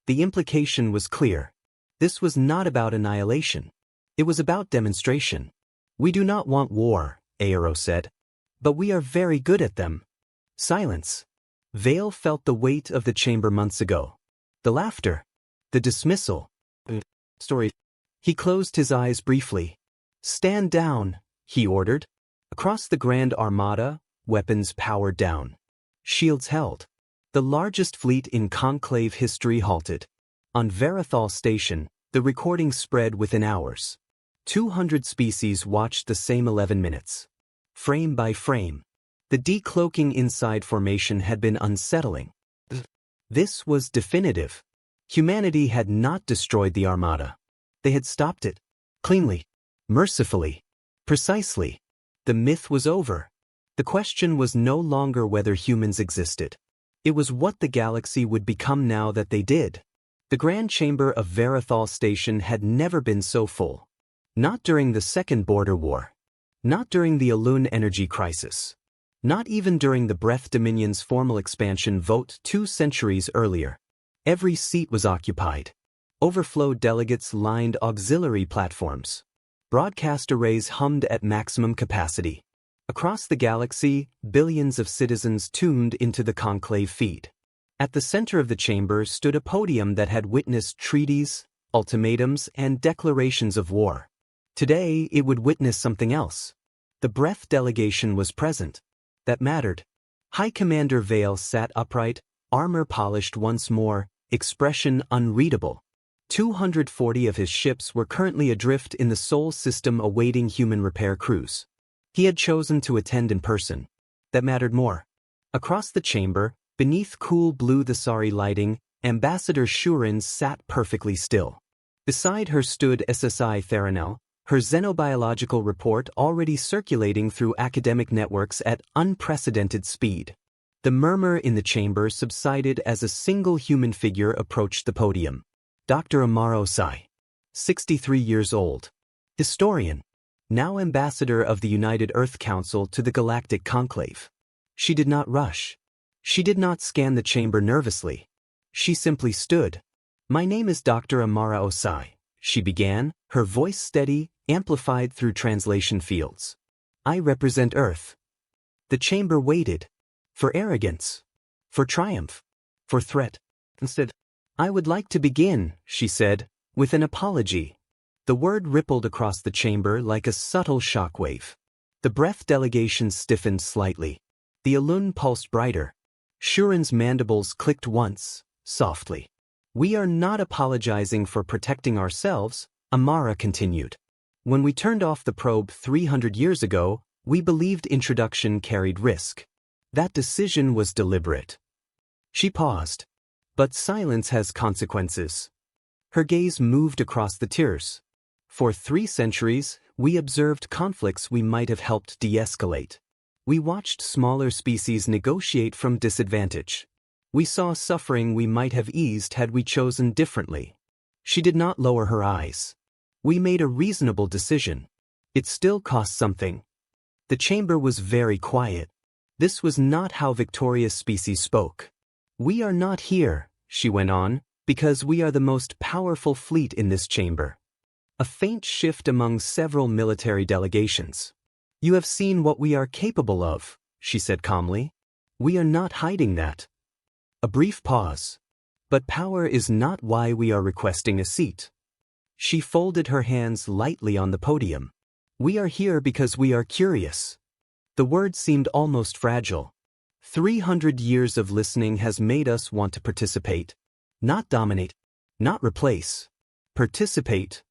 The implication was clear. This was not about annihilation. It was about demonstration. "We do not want war," Aero said. "But we are very good at them." Silence. Vale felt the weight of the chamber months ago. The laughter. The dismissal. Story. He closed his eyes briefly. "Stand down," he ordered. Across the Grand Armada, weapons powered down. Shields held. The largest fleet in Conclave history halted. On Verathol Station, the recording spread within hours. 200 species watched the same 11 minutes. Frame by frame. The decloaking inside formation had been unsettling. This was definitive. Humanity had not destroyed the Armada. They had stopped it. Cleanly. Mercifully. Precisely. The myth was over. The question was no longer whether humans existed. It was what the galaxy would become now that they did. The Grand Chamber of Verathol Station had never been so full. Not during the Second Border War. Not during the Alun energy crisis. Not even during the Breath Dominion's formal expansion vote 2 centuries earlier. Every seat was occupied. Overflow delegates lined auxiliary platforms. Broadcast arrays hummed at maximum capacity. Across the galaxy, billions of citizens tuned into the Conclave feed. At the center of the chamber stood a podium that had witnessed treaties, ultimatums, and declarations of war. Today, it would witness something else. The Breath delegation was present. That mattered. High Commander Vale sat upright, armor polished once more, expression unreadable. 240 of his ships were currently adrift in the Sol system awaiting human repair crews. He had chosen to attend in person. That mattered more. Across the chamber, beneath cool blue Thesari lighting, Ambassador Shurins sat perfectly still. Beside her stood SSI Theranel, her xenobiological report already circulating through academic networks at unprecedented speed. The murmur in the chamber subsided as a single human figure approached the podium. Dr. Amaro Sai. 63 years old. Historian. Now ambassador of the United Earth Council to the Galactic Conclave. She did not rush. She did not scan the chamber nervously. She simply stood. "My name is Dr. Amara Osai," she began, her voice steady, amplified through translation fields. "I represent Earth." The chamber waited. For arrogance. For triumph. For threat. Instead, "I would like to begin," she said, with an apology. The word rippled across the chamber like a subtle shockwave. The Breath delegation stiffened slightly. The Alun pulsed brighter. Shurin's mandibles clicked once, softly. "We are not apologizing for protecting ourselves," Amara continued. "When we turned off the probe 300 years ago, we believed introduction carried risk. That decision was deliberate." She paused. "But silence has consequences." Her gaze moved across the tiers. "For 3 centuries, we observed conflicts we might have helped de-escalate. We watched smaller species negotiate from disadvantage. We saw suffering we might have eased had we chosen differently." She did not lower her eyes. "We made a reasonable decision. It still cost something." The chamber was very quiet. This was not how victorious species spoke. "We are not here," she went on, "because we are the most powerful fleet in this chamber." A faint shift among several military delegations. "You have seen what we are capable of," she said calmly. "We are not hiding that." A brief pause. "But power is not why we are requesting a seat." She folded her hands lightly on the podium. "We are here because we are curious." The word seemed almost fragile. 300 years of listening has made us want to participate. Not dominate. Not replace. Participate.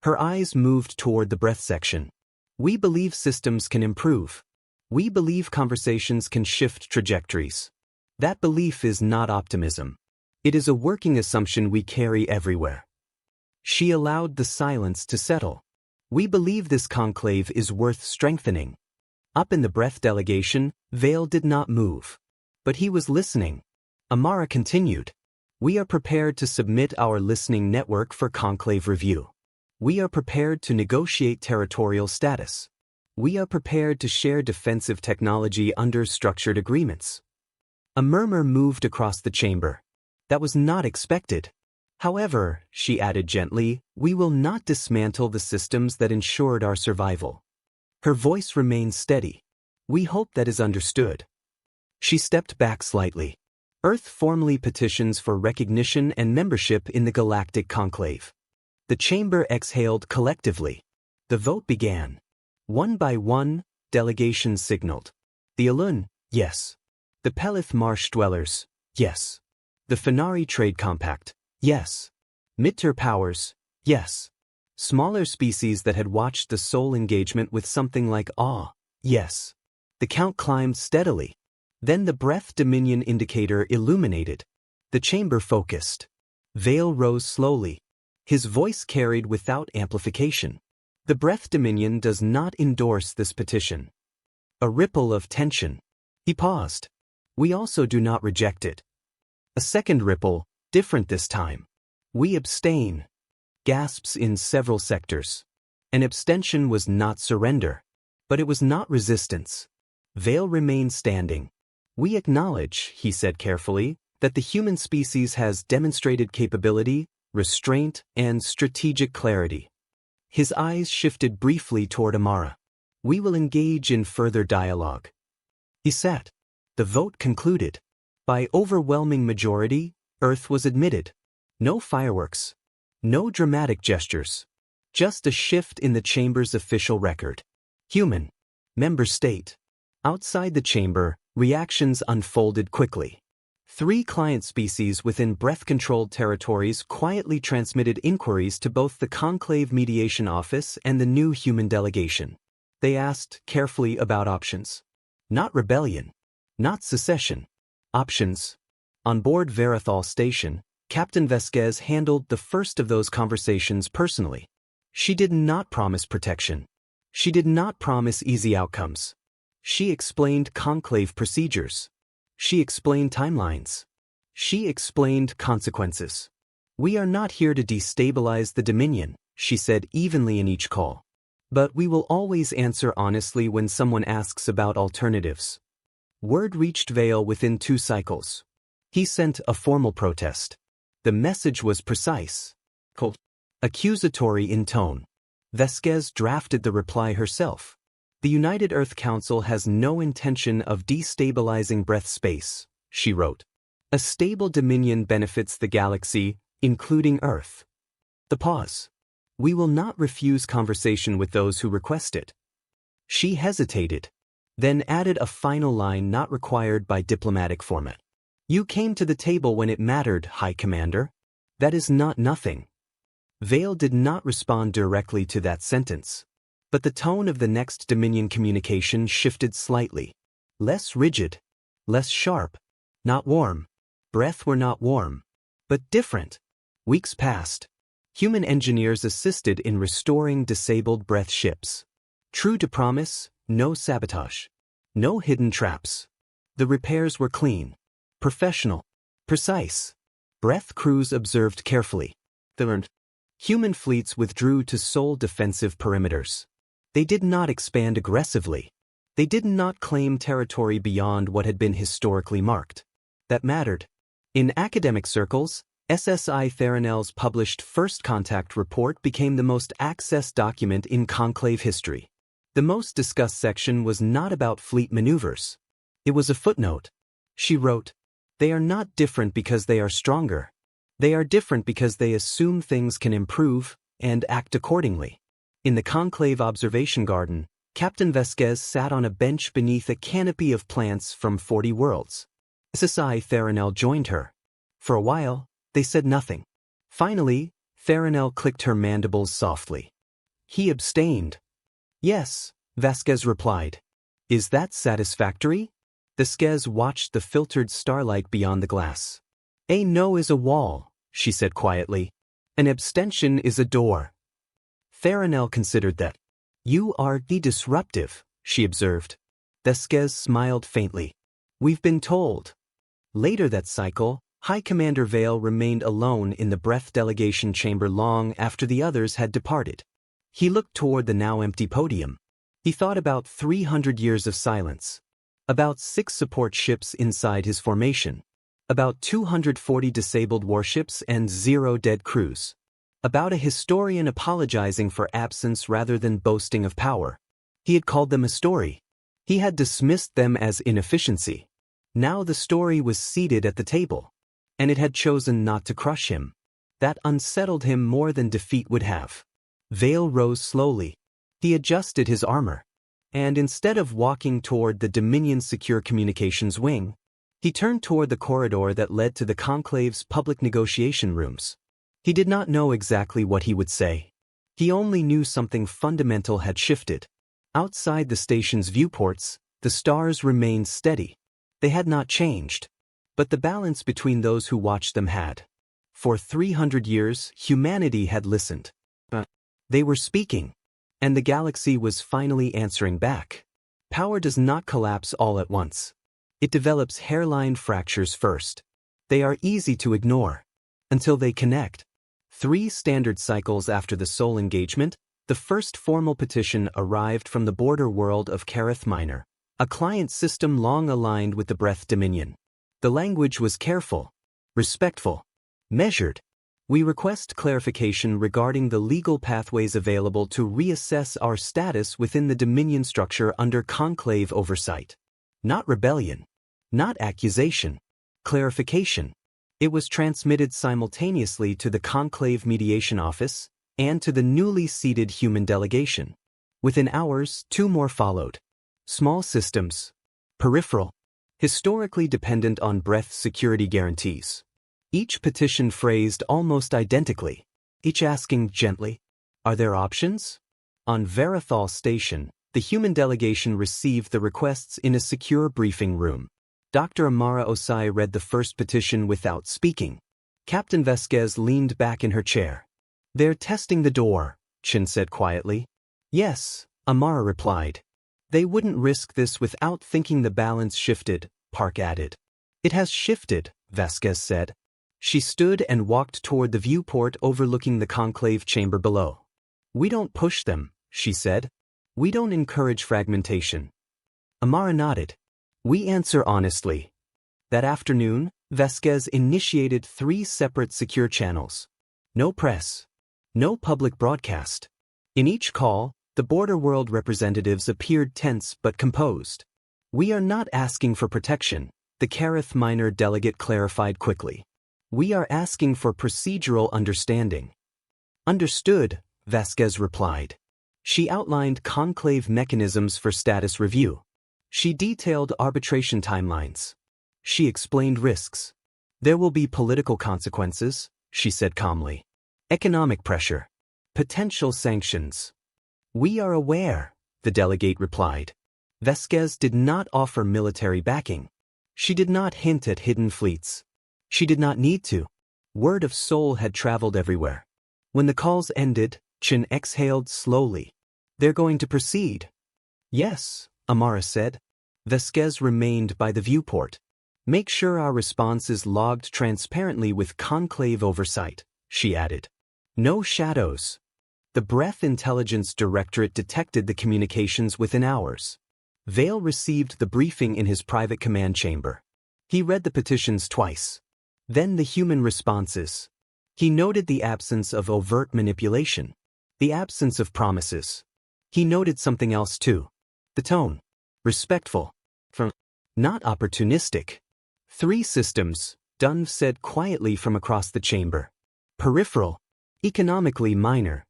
Her eyes moved toward the Breath section. "We believe systems can improve. We believe conversations can shift trajectories. That belief is not optimism. It is a working assumption we carry everywhere." She allowed the silence to settle. "We believe this conclave is worth strengthening." Up in the Breath delegation, Vale did not move. But he was listening. Amara continued. "We are prepared to submit our listening network for conclave review. We are prepared to negotiate territorial status. We are prepared to share defensive technology under structured agreements." A murmur moved across the chamber. "That was not expected. However," she added gently, "we will not dismantle the systems that ensured our survival." Her voice remained steady. "We hope that is understood." She stepped back slightly. "Earth formally petitions for recognition and membership in the Galactic Conclave." The chamber exhaled collectively. The vote began. One by one, delegations signaled. The Alun, yes. The Pelith Marsh Dwellers, yes. The Fenari Trade Compact, yes. Midter Powers, yes. Smaller species that had watched the Sol engagement with something like awe, yes. The count climbed steadily. Then the Breath Dominion indicator illuminated. The chamber focused. Vale rose slowly. His voice carried without amplification. "The Breath Dominion does not endorse this petition." A ripple of tension. He paused. "We also do not reject it." A second ripple, different this time. "We abstain." Gasps in several sectors. An abstention was not surrender. But it was not resistance. Vale remained standing. "We acknowledge," he said carefully, "that the human species has demonstrated capability, restraint, and strategic clarity." His eyes shifted briefly toward Amara. "We will engage in further dialogue." He sat. The vote concluded. By overwhelming majority, Earth was admitted. No fireworks. No dramatic gestures. Just a shift in the chamber's official record. Human. Member state. Outside the chamber, reactions unfolded quickly. 3 client species within breath-controlled territories quietly transmitted inquiries to both the Conclave Mediation Office and the new human delegation. They asked carefully about options. Not rebellion. Not secession. Options. On board Verithal Station, Captain Vasquez handled the first of those conversations personally. She did not promise protection. She did not promise easy outcomes. She explained conclave procedures. She explained timelines. She explained consequences. We are not here to destabilize the Dominion, she said evenly in each call. But we will always answer honestly when someone asks about alternatives. Word reached Vale within 2 cycles. He sent a formal protest. The message was precise, cold, accusatory in tone. Vasquez drafted the reply herself. The United Earth Council has no intention of destabilizing breath space, she wrote. A stable dominion benefits the galaxy, including Earth. The pause. We will not refuse conversation with those who request it. She hesitated, then added a final line not required by diplomatic format. You came to the table when it mattered, High Commander. That is not nothing. Vale did not respond directly to that sentence. But the tone of the next Dominion communication shifted slightly. Less rigid. Less sharp. Not warm. Breath were not warm. But different. Weeks passed. Human engineers assisted in restoring disabled breath ships. True to promise, no sabotage. No hidden traps. The repairs were clean. Professional. Precise. Breath crews observed carefully. They learned. Human fleets withdrew to sole defensive perimeters. They did not expand aggressively. They did not claim territory beyond what had been historically marked. That mattered. In academic circles, SSI Theranel's published First Contact report became the most accessed document in Conclave history. The most discussed section was not about fleet maneuvers. It was a footnote. She wrote, "They are not different because they are stronger. They are different because they assume things can improve and act accordingly." In the Conclave observation garden, Captain Vasquez sat on a bench beneath a canopy of plants from 40 worlds. SSI Theranel joined her. For a while, they said nothing. Finally, Theranel clicked her mandibles softly. He abstained. Yes, Vasquez replied. Is that satisfactory? Vasquez watched the filtered starlight beyond the glass. A no is a wall, she said quietly. An abstention is a door. Theranel considered that. You are the disruptive, she observed. Vasquez smiled faintly. We've been told. Later that cycle, High Commander Vale remained alone in the breath delegation chamber long after the others had departed. He looked toward the now empty podium. He thought about 300 years of silence. About 6 support ships inside his formation. About 240 disabled warships and 0 dead crews. About a historian apologizing for absence rather than boasting of power. He had called them a story. He had dismissed them as inefficiency. Now the story was seated at the table. And it had chosen not to crush him. That unsettled him more than defeat would have. Vale rose slowly. He adjusted his armor. And instead of walking toward the Dominion Secure Communications Wing, he turned toward the corridor that led to the Conclave's public negotiation rooms. He did not know exactly what he would say. He only knew something fundamental had shifted. Outside the station's viewports, the stars remained steady. They had not changed. But the balance between those who watched them had. For 300 years, humanity had listened. But they were speaking. And the galaxy was finally answering back. Power does not collapse all at once. It develops hairline fractures first. They are easy to ignore. Until they connect. 3 standard cycles after the Sol engagement, the first formal petition arrived from the border world of Kareth Minor, a client system long aligned with the Breath Dominion. The language was careful, respectful, measured. We request clarification regarding the legal pathways available to reassess our status within the Dominion structure under conclave oversight. Not rebellion. Not accusation. Clarification. It was transmitted simultaneously to the Conclave Mediation Office, and to the newly seated human delegation. Within hours, 2 more followed. Small systems. Peripheral. Historically dependent on breath security guarantees. Each petition phrased almost identically, each asking gently, "Are there options?" On Verathol Station, the human delegation received the requests in a secure briefing room. Dr. Amara Osai read the first petition without speaking. Captain Vasquez leaned back in her chair. "They're testing the door," Chin said quietly. "Yes," Amara replied. "They wouldn't risk this without thinking the balance shifted," Park added. "It has shifted," Vasquez said. She stood and walked toward the viewport overlooking the conclave chamber below. "We don't push them," she said. "We don't encourage fragmentation." Amara nodded. "We answer honestly." That afternoon, Vasquez initiated 3 separate secure channels. No press. No public broadcast. In each call, the border world representatives appeared tense but composed. "We are not asking for protection," the Kareth Minor delegate clarified quickly. "We are asking for procedural understanding." "Understood," Vasquez replied. She outlined conclave mechanisms for status review. She detailed arbitration timelines. She explained risks. "There will be political consequences," she said calmly. "Economic pressure. Potential sanctions." "We are aware," the delegate replied. Vasquez did not offer military backing. She did not hint at hidden fleets. She did not need to. Word of Seoul had traveled everywhere. When the calls ended, Chin exhaled slowly. "They're going to proceed." "Yes," Amara said. Vasquez remained by the viewport. "Make sure our response is logged transparently with conclave oversight," she added. "No shadows." The Breath Intelligence Directorate detected the communications within hours. Vale received the briefing in his private command chamber. He read the petitions twice. Then the human responses. He noted the absence of overt manipulation, the absence of promises. He noted something else too. The tone. Respectful. Not opportunistic. 3 systems, Dunn said quietly from across the chamber. Peripheral. Economically minor.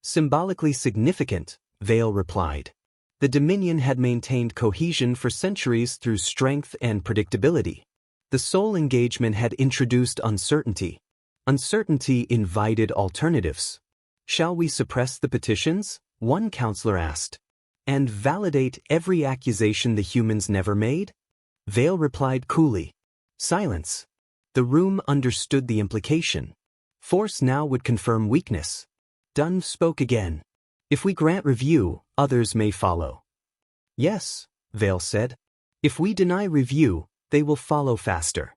Symbolically significant, Vale replied. The Dominion had maintained cohesion for centuries through strength and predictability. The Seoul engagement had introduced uncertainty. Uncertainty invited alternatives. "Shall we suppress the petitions?" one counselor asked. "And validate every accusation the humans never made?" Vale replied coolly. Silence. The room understood the implication. Force now would confirm weakness. Dunn spoke again. "If we grant review, others may follow." "Yes," Vale said. "If we deny review, they will follow faster."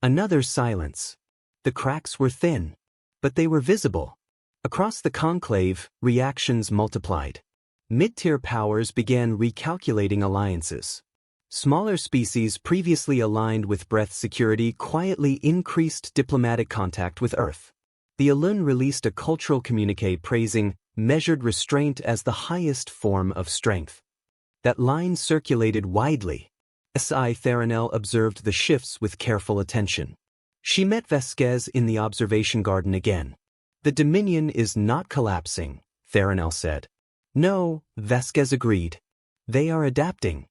Another silence. The cracks were thin, but they were visible. Across the conclave, reactions multiplied. Mid-tier powers began recalculating alliances. Smaller species previously aligned with breath security quietly increased diplomatic contact with Earth. The Alun released a cultural communique praising measured restraint as the highest form of strength. That line circulated widely. SI Theranel observed the shifts with careful attention. She met Vasquez in the observation garden again. "The Dominion is not collapsing," Theranel said. "No," Vasquez agreed. "They are adapting."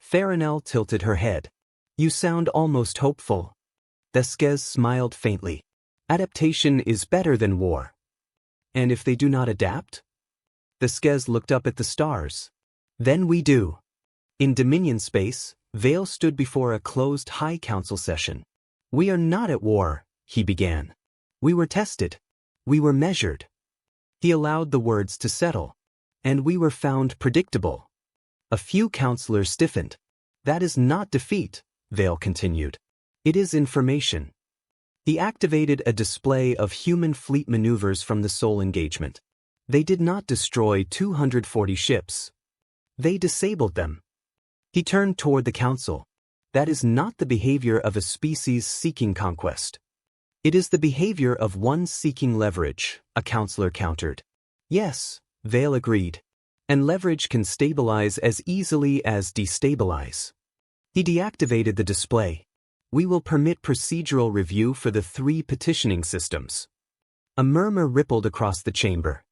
Theranel tilted her head. "You sound almost hopeful." Vasquez smiled faintly. "Adaptation is better than war." "And if they do not adapt?" Vasquez looked up at the stars. "Then we do." In Dominion space, Vale stood before a closed High Council session. "We are not at war," he began. "We were tested. We were measured." He allowed the words to settle. "And we were found predictable." A few counselors stiffened. "That is not defeat," Vale continued. "It is information." He activated a display of human fleet maneuvers from the Seoul engagement. They did not destroy 240 ships. They disabled them. He turned toward the council. "That is not the behavior of a species seeking conquest. It is the behavior of one seeking leverage," a counselor countered. "Yes," Vale agreed. "And leverage can stabilize as easily as destabilize." He deactivated the display. "We will permit procedural review for the 3 petitioning systems." A murmur rippled across the chamber.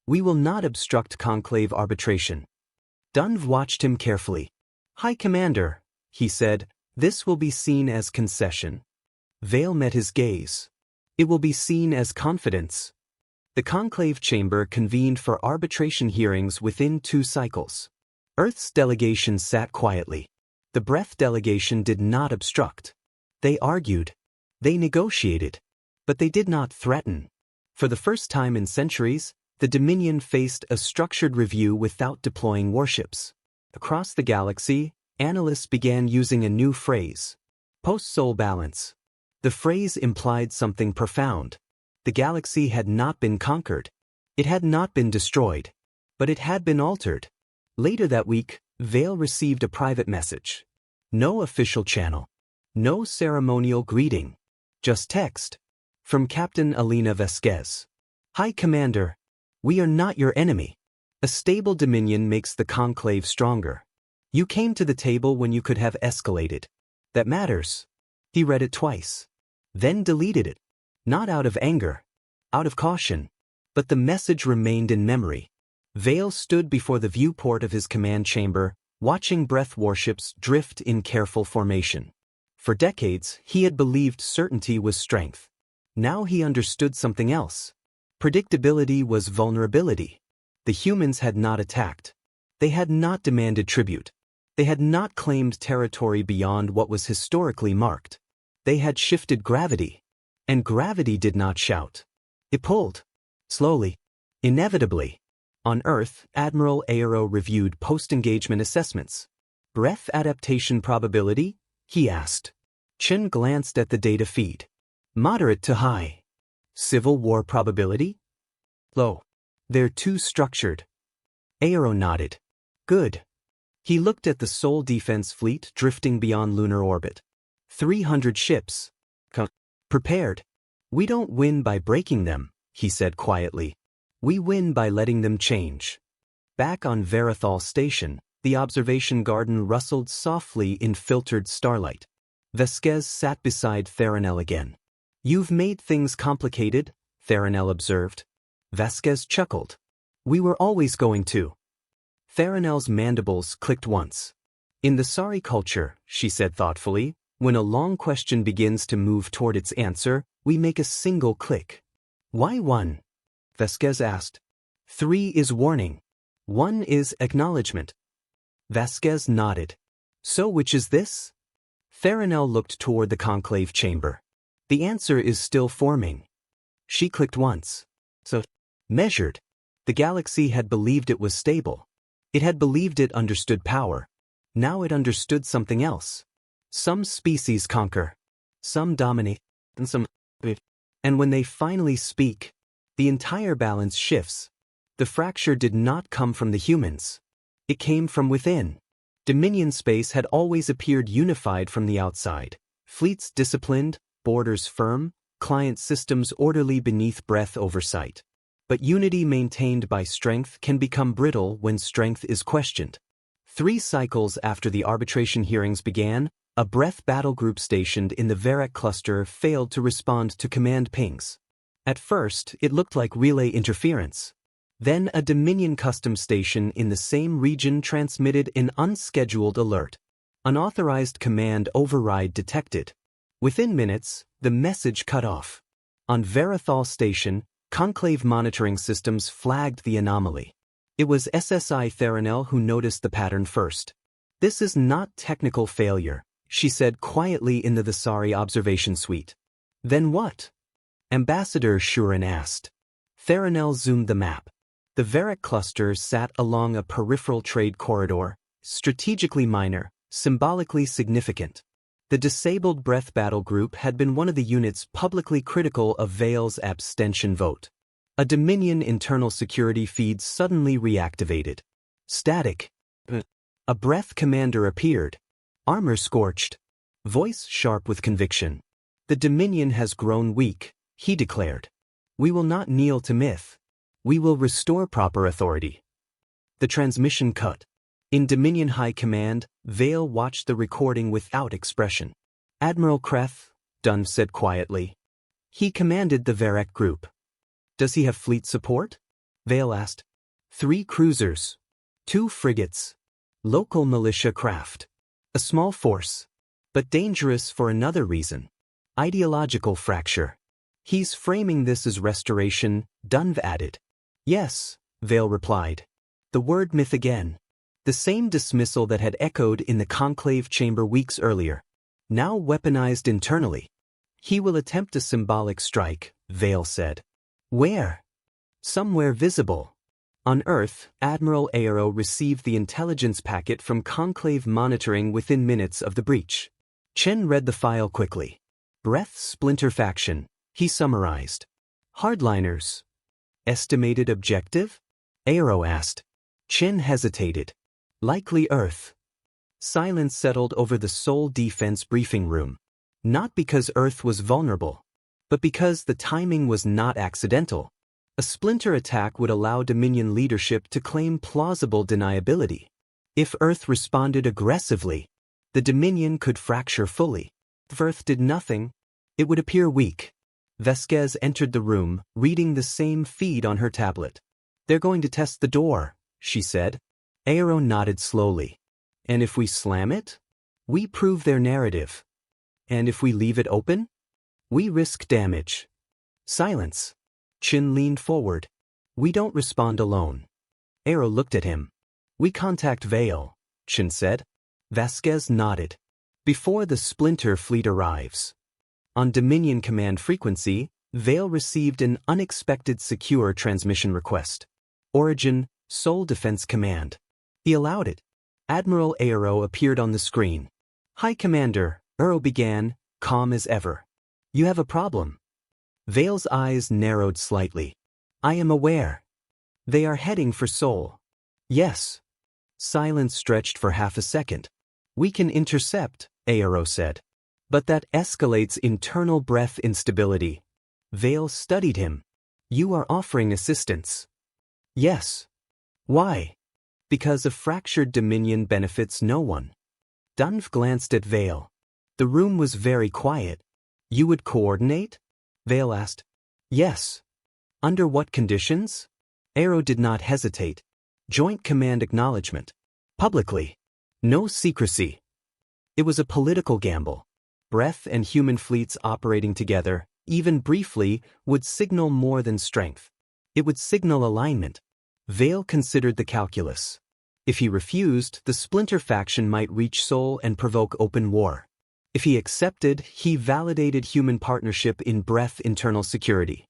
We will not obstruct conclave arbitration. Dunv watched him carefully. High Commander, he said, this will be seen as concession. Vale met his gaze. It will be seen as confidence. The conclave chamber convened for arbitration hearings within 2 cycles. Earth's delegation sat quietly. The Breath delegation did not obstruct. They argued. They negotiated. But they did not threaten. For the first time in centuries, the Dominion faced a structured review without deploying warships. Across the galaxy, analysts began using a new phrase. Post-soul balance. The phrase implied something profound. The galaxy had not been conquered. It had not been destroyed. But it had been altered. Later that week, Vale received a private message. No official channel. No ceremonial greeting. Just text. From Captain Alina Vasquez. High Commander, we are not your enemy. A stable Dominion makes the conclave stronger. You came to the table when you could have escalated. That matters. He read it twice. Then deleted it. Not out of anger. Out of caution. But the message remained in memory. Vale stood before the viewport of his command chamber, watching Breath warships drift in careful formation. For decades, he had believed certainty was strength. Now he understood something else. Predictability was vulnerability. The humans had not attacked. They had not demanded tribute. They had not claimed territory beyond what was historically marked. They had shifted gravity. And gravity did not shout. It pulled. Slowly. Inevitably. On Earth, Admiral Aero reviewed post-engagement assessments. Breath adaptation probability? He asked. Chen glanced at the data feed. Moderate to high. Civil war probability? Low. They're too structured. Aero nodded. Good. He looked at the Sol defense fleet drifting beyond lunar orbit. 300 ships. Prepared. We don't win by breaking them, he said quietly. We win by letting them change. Back on Verathol Station, the observation garden rustled softly in filtered starlight. Vasquez sat beside Theranel again. You've made things complicated, Theranel observed. Vasquez chuckled. We were always going to. Theranel's mandibles clicked once. In the Sari culture, she said thoughtfully, when a long question begins to move toward its answer, we make a single click. Why 1? Vasquez asked. 3 is warning. 1 is acknowledgement. Vasquez nodded. So which is this? Theranel looked toward the conclave chamber. The answer is still forming. She clicked once. So, measured. The galaxy had believed it was stable. It had believed it understood power. Now it understood something else. Some species conquer. Some dominate. And some. And when they finally speak, the entire balance shifts. The fracture did not come from the humans. It came from within. Dominion space had always appeared unified from the outside. Fleets disciplined, borders firm, client systems orderly beneath Breath oversight. But unity maintained by strength can become brittle when strength is questioned. 3 cycles after the arbitration hearings began, a Breath battle group stationed in the Varek cluster failed to respond to command pings. At first, it looked like relay interference. Then a Dominion custom station in the same region transmitted an unscheduled alert. Unauthorized command override detected. Within minutes, the message cut off. On Verathol Station, conclave monitoring systems flagged the anomaly. It was SSI Theranel who noticed the pattern first. This is not technical failure, she said quietly in the Vasari observation suite. Then what? Ambassador Shurin asked. Theranel zoomed the map. The Varek cluster sat along a peripheral trade corridor, strategically minor, symbolically significant. The disabled Breath battle group had been one of the units publicly critical of Vale's abstention vote. A Dominion internal security feed suddenly reactivated. Static. A Breath commander appeared. Armor scorched. Voice sharp with conviction. The Dominion has grown weak, he declared. We will not kneel to myth. We will restore proper authority. The transmission cut. In Dominion High Command, Vale watched the recording without expression. Admiral Kreth, Dunn said quietly. He commanded the Varek group. Does he have fleet support? Vale asked. 3 cruisers. 2 frigates. Local militia craft. A small force. But dangerous for another reason. Ideological fracture. He's framing this as restoration, Dunv added. Yes, Vale replied. The word myth again. The same dismissal that had echoed in the conclave chamber weeks earlier. Now weaponized internally. He will attempt a symbolic strike, Vale said. Where? Somewhere visible. On Earth, Admiral Aero received the intelligence packet from conclave monitoring within minutes of the breach. Chen read the file quickly. Breath Splinter Faction, he summarized. Hardliners. Estimated objective? Aero asked. Chen hesitated. Likely Earth. Silence settled over the Seoul defense briefing room. Not because Earth was vulnerable, but because the timing was not accidental. A splinter attack would allow Dominion leadership to claim plausible deniability. If Earth responded aggressively, the Dominion could fracture fully. If Earth did nothing, it would appear weak. Vasquez entered the room, reading the same feed on her tablet. They're going to test the door, she said. Aero nodded slowly. And if we slam it? We prove their narrative. And if we leave it open? We risk damage. Silence. Chin leaned forward. We don't respond alone. Aero looked at him. We contact Vale, Chin said. Vasquez nodded. Before the Splinter fleet arrives. On Dominion command frequency, Vale received an unexpected secure transmission request. Origin, Seoul Defense Command. He allowed it. Admiral Aero appeared on the screen. Hi Commander, Aero began, calm as ever. You have a problem. Vale's eyes narrowed slightly. I am aware. They are heading for Seoul. Yes. Silence stretched for half a second. We can intercept, Aero said. But that escalates internal breath instability. Vale studied him. You are offering assistance. Yes. Why? Because a fractured Dominion benefits no one. Dunv glanced at Vale. The room was very quiet. You would coordinate? Vale asked. Yes. Under what conditions? Aero did not hesitate. Joint command acknowledgement. Publicly. No secrecy. It was a political gamble. Breath and human fleets operating together, even briefly, would signal more than strength. It would signal alignment. Vale considered the calculus. If he refused, the Splinter faction might reach Seoul and provoke open war. If he accepted, he validated human partnership in breath internal security.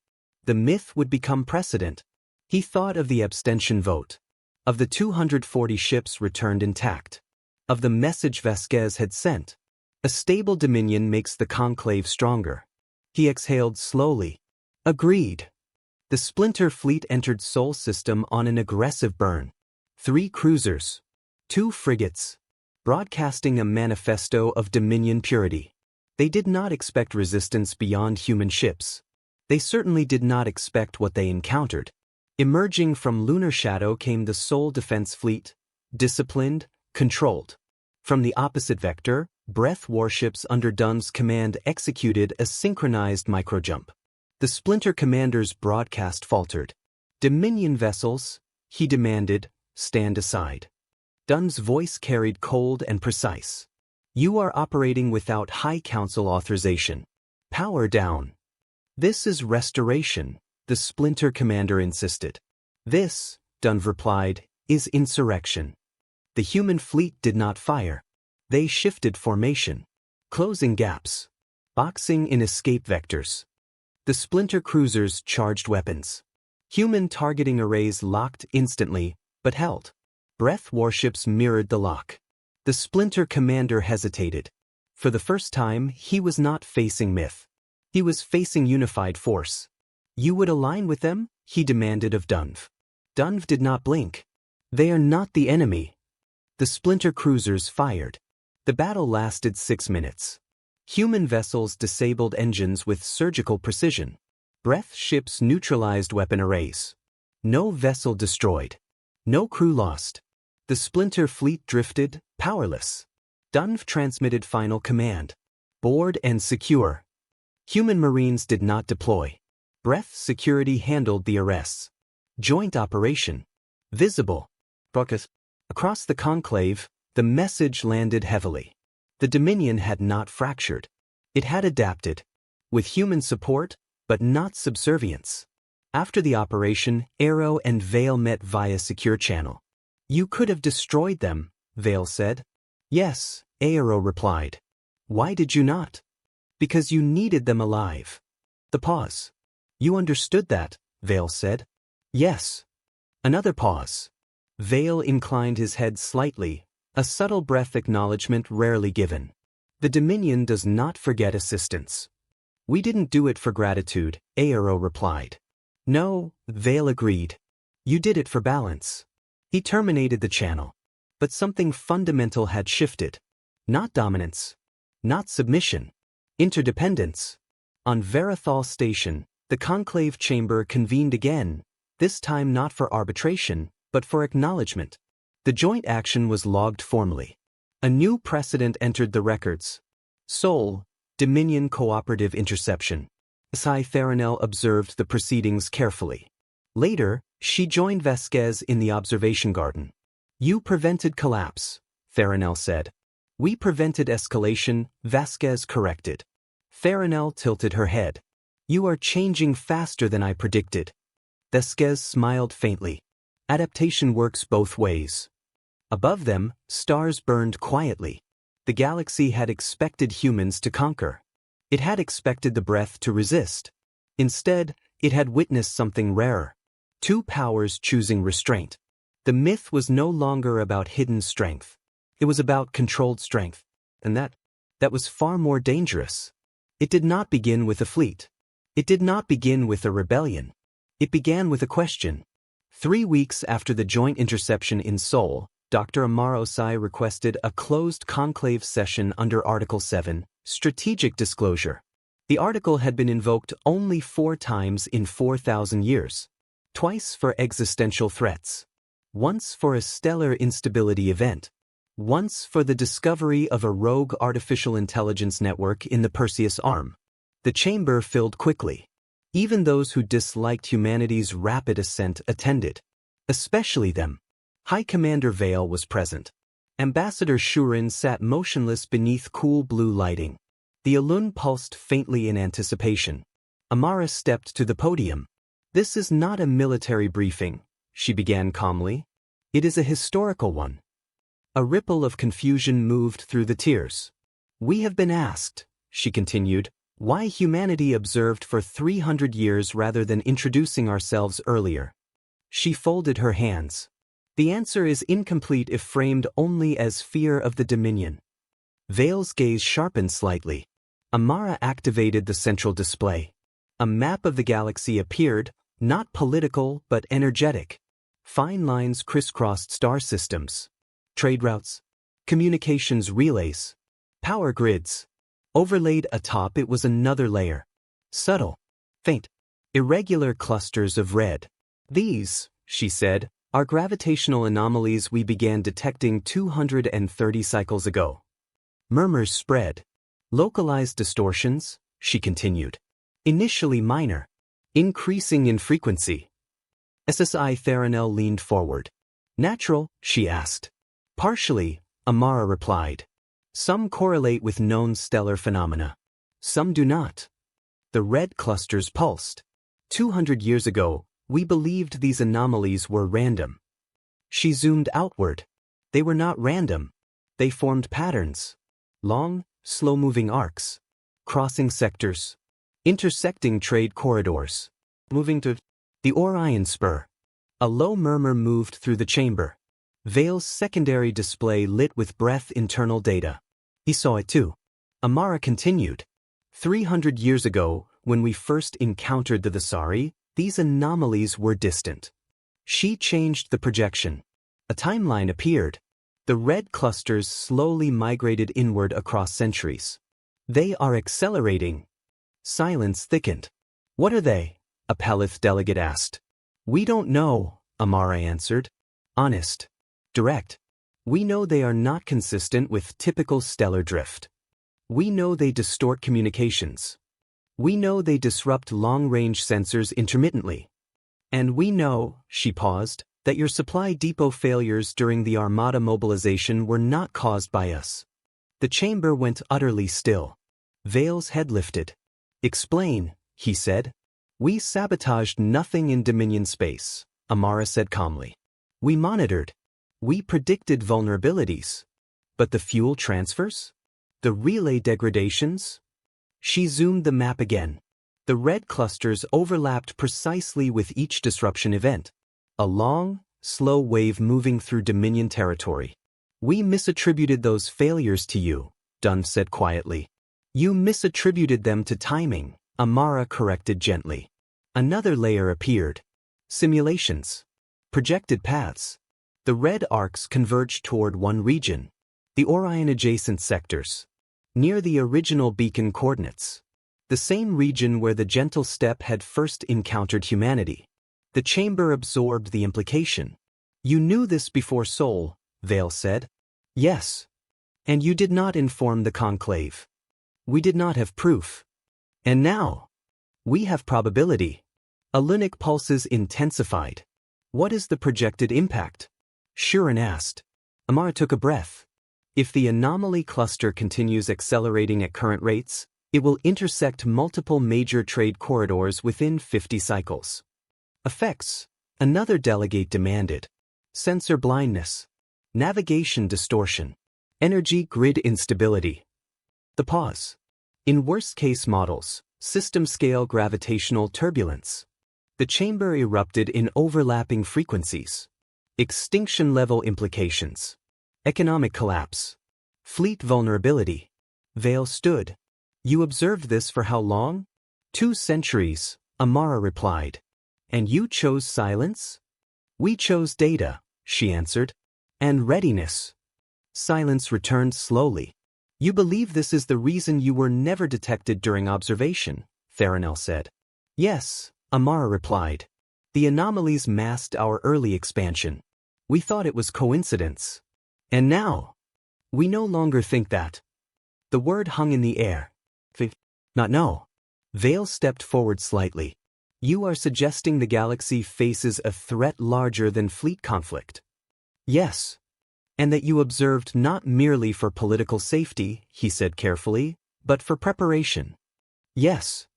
The myth would become precedent. He thought of the abstention vote. Of the 240 ships returned intact. Of the message Vasquez had sent. A stable Dominion makes the conclave stronger. He exhaled slowly. Agreed. The Splinter fleet entered Seoul system on an aggressive burn. 3 cruisers. 2 frigates. Broadcasting a manifesto of Dominion purity. They did not expect resistance beyond human ships. They certainly did not expect what they encountered. Emerging from lunar shadow came the Seoul defense fleet, disciplined, controlled. From the opposite vector, breath warships under Dunv's command executed a synchronized microjump. The Splinter commander's broadcast faltered. Dominion vessels, he demanded, stand aside. Dunv's voice carried cold and precise. You are operating without High Council authorization. Power down. This is restoration, the Splinter commander insisted. This, Dunv replied, is insurrection. The human fleet did not fire. They shifted formation. Closing gaps. Boxing in escape vectors. The Splinter cruisers charged weapons. Human targeting arrays locked instantly, but held. Breath warships mirrored the lock. The Splinter commander hesitated. For the first time, he was not facing myth. He was facing unified force. You would align with them? He demanded of Dunv. Dunv did not blink. They are not the enemy. The Splinter cruisers fired. The battle lasted 6 minutes. Human vessels disabled engines with surgical precision. Breath ships neutralized weapon arrays. No vessel destroyed. No crew lost. The Splinter fleet drifted, powerless. Dunv transmitted final command. Board and secure. Human marines did not deploy. Breath security handled the arrests. Joint operation. Visible. Focus. Across the conclave, the message landed heavily. The Dominion had not fractured. It had adapted. With human support, but not subservience. After the operation, Arrow and Vale met via secure channel. You could have destroyed them, Vale said. Yes, Arrow replied. Why did you not? Because you needed them alive. The pause. You understood that, Vale said. Yes. Another pause. Vale inclined his head slightly, a subtle breath acknowledgement rarely given. The Dominion does not forget assistance. We didn't do it for gratitude, Arrow replied. No, Vale agreed. You did it for balance. He terminated the channel. But something fundamental had shifted. Not dominance. Not submission. Interdependence. On Verathal Station, the conclave chamber convened again, this time not for arbitration, but for acknowledgement. The joint action was logged formally. A new precedent entered the records. Sol, Dominion Cooperative Interception. Sai Theranel observed the proceedings carefully. Later, she joined Vasquez in the observation garden. You prevented collapse, Theranel said. We prevented escalation, Vasquez corrected. Theranel tilted her head. You are changing faster than I predicted. Vasquez smiled faintly. Adaptation works both ways. Above them, stars burned quietly. The galaxy had expected humans to conquer. It had expected the breath to resist. Instead, it had witnessed something rarer. Two powers choosing restraint. The myth was no longer about hidden strength. It was about controlled strength. And that was far more dangerous. It did not begin with a fleet. It did not begin with a rebellion. It began with a question. 3 weeks after the joint interception in Seoul, Dr. Amaro Sai requested a closed conclave session under Article 7, Strategic Disclosure. The article had been invoked only 4 times in 4,000 years. Twice for existential threats. Once for a stellar instability event. Once for the discovery of a rogue artificial intelligence network in the Perseus Arm. The chamber filled quickly. Even those who disliked humanity's rapid ascent attended. Especially them. High Commander Vale was present. Ambassador Shurin sat motionless beneath cool blue lighting. The Alun pulsed faintly in anticipation. Amara stepped to the podium. This is not a military briefing, she began calmly. It is a historical one. A ripple of confusion moved through the tiers. We have been asked, she continued, why humanity observed for 300 years rather than introducing ourselves earlier. She folded her hands. The answer is incomplete if framed only as fear of the Dominion. Vale's gaze sharpened slightly. Amara activated the central display. A map of the galaxy appeared, not political but energetic. Fine lines crisscrossed star systems. Trade routes. Communications relays. Power grids. Overlaid atop it was another layer. Subtle. Faint. Irregular clusters of red. These, she said, are gravitational anomalies we began detecting 230 cycles ago. Murmurs spread. Localized distortions, she continued. Initially minor. Increasing in frequency. SSI Theranel leaned forward. Natural, she asked. Partially, Amara replied. Some correlate with known stellar phenomena. Some do not. The red clusters pulsed. 200 years ago, we believed these anomalies were random. She zoomed outward. They were not random. They formed patterns. Long, slow-moving arcs. Crossing sectors. Intersecting trade corridors. Moving to the Orion Spur. A low murmur moved through the chamber. Vale's secondary display lit with breath internal data. He saw it too. Amara continued. 300 years ago, when we first encountered the Visari, these anomalies were distant. She changed the projection. A timeline appeared. The red clusters slowly migrated inward across centuries. They are accelerating. Silence thickened. What are they? A Palith delegate asked. We don't know, Amara answered. Honest. Direct. We know they are not consistent with typical stellar drift. We know they distort communications. We know they disrupt long-range sensors intermittently. And we know, she paused, that your supply depot failures during the Armada mobilization were not caused by us. The chamber went utterly still. Vale's head lifted. Explain, he said. We sabotaged nothing in Dominion space, Amara said calmly. We monitored. We predicted vulnerabilities. But the fuel transfers? The relay degradations? She zoomed the map again. The red clusters overlapped precisely with each disruption event. A long, slow wave moving through Dominion territory. We misattributed those failures to you, Dunn said quietly. You misattributed them to timing, Amara corrected gently. Another layer appeared. Simulations. Projected paths. The red arcs converged toward one region. The Orion-adjacent sectors. Near the original beacon coordinates. The same region where the gentle step had first encountered humanity. The chamber absorbed the implication. You knew this before Sol, Vale said. Yes. And you did not inform the Conclave. We did not have proof. And now? We have probability. Alunic pulses intensified. What is the projected impact? Shuren asked. Amara took a breath. If the anomaly cluster continues accelerating at current rates, it will intersect multiple major trade corridors within 50 cycles. Effects, another delegate demanded. Sensor blindness. Navigation distortion. Energy grid instability. The pause. In worst-case models, system-scale gravitational turbulence. The chamber erupted in overlapping frequencies. Extinction-level implications. Economic collapse. Fleet vulnerability. Vale stood. You observed this for how long? 2 centuries, Amara replied. And you chose silence? We chose data, she answered. And readiness. Silence returned slowly. You believe this is the reason you were never detected during observation, Theranel said. Yes, Amara replied. The anomalies masked our early expansion. We thought it was coincidence. And now? We no longer think that. The word hung in the air. Not no. Vale stepped forward slightly. You are suggesting the galaxy faces a threat larger than fleet conflict. Yes. And that you observed not merely for political safety, he said carefully, but for preparation. Yes.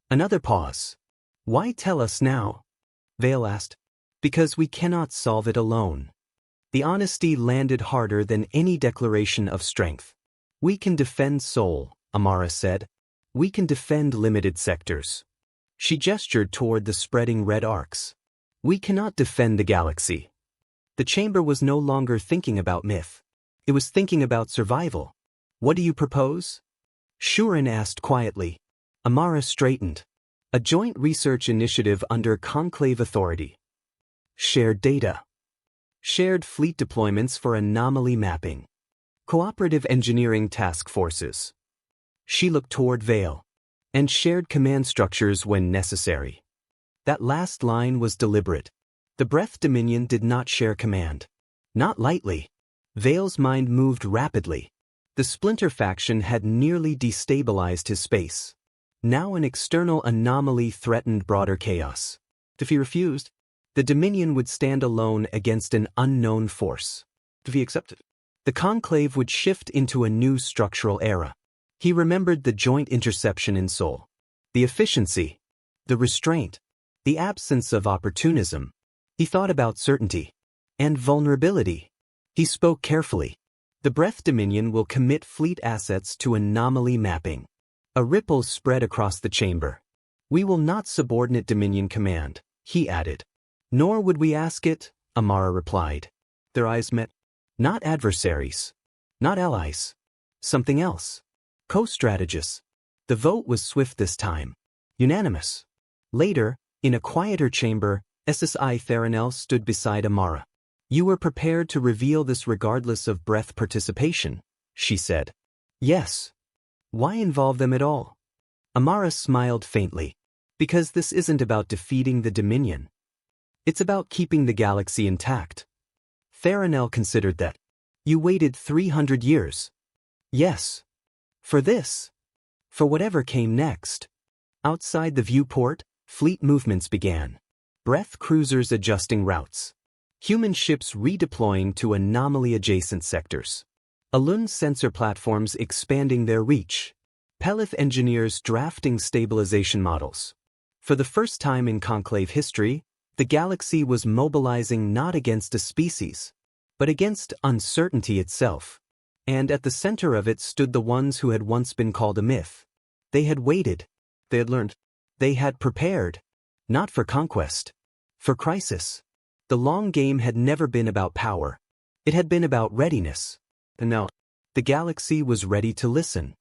Another pause. Why tell us now? Vale asked. Because we cannot solve it alone. The honesty landed harder than any declaration of strength. We can defend Sol, Amara said. We can defend limited sectors. She gestured toward the spreading red arcs. We cannot defend the galaxy. The chamber was no longer thinking about myth. It was thinking about survival. What do you propose? Shuren asked quietly. Amara straightened. A joint research initiative under Conclave authority. Shared data. Shared fleet deployments for anomaly mapping. Cooperative engineering task forces. She looked toward Vale. And shared command structures when necessary. That last line was deliberate. The Breath Dominion did not share command. Not lightly. Vale's mind moved rapidly. The Splinter faction had nearly destabilized his space. Now an external anomaly threatened broader chaos. If he refused, the Dominion would stand alone against an unknown force. If he accepted, the Conclave would shift into a new structural era. He remembered the joint interception in Sol. The efficiency. The restraint. The absence of opportunism. He thought about certainty. And vulnerability. He spoke carefully. The Breath Dominion will commit fleet assets to anomaly mapping. A ripple spread across the chamber. We will not subordinate Dominion command, he added. Nor would we ask it, Amara replied. Their eyes met. Not adversaries. Not allies. Something else. Co-strategists. The vote was swift this time. Unanimous. Later, in a quieter chamber, SSI Theranel stood beside Amara. You were prepared to reveal this regardless of breath participation, she said. Yes. Why involve them at all? Amara smiled faintly. Because this isn't about defeating the Dominion. It's about keeping the galaxy intact. Theranel considered that. You waited 300 years. Yes. For this. For whatever came next. Outside the viewport, fleet movements began. Breath cruisers adjusting routes. Human ships redeploying to anomaly-adjacent sectors. Alun sensor platforms expanding their reach. Pelith engineers drafting stabilization models. For the first time in Conclave history, the galaxy was mobilizing not against a species, but against uncertainty itself. And at the center of it stood the ones who had once been called a myth. They had waited. They had learned. They had prepared. Not for conquest. For crisis. The long game had never been about power. It had been about readiness. And now, the galaxy was ready to listen.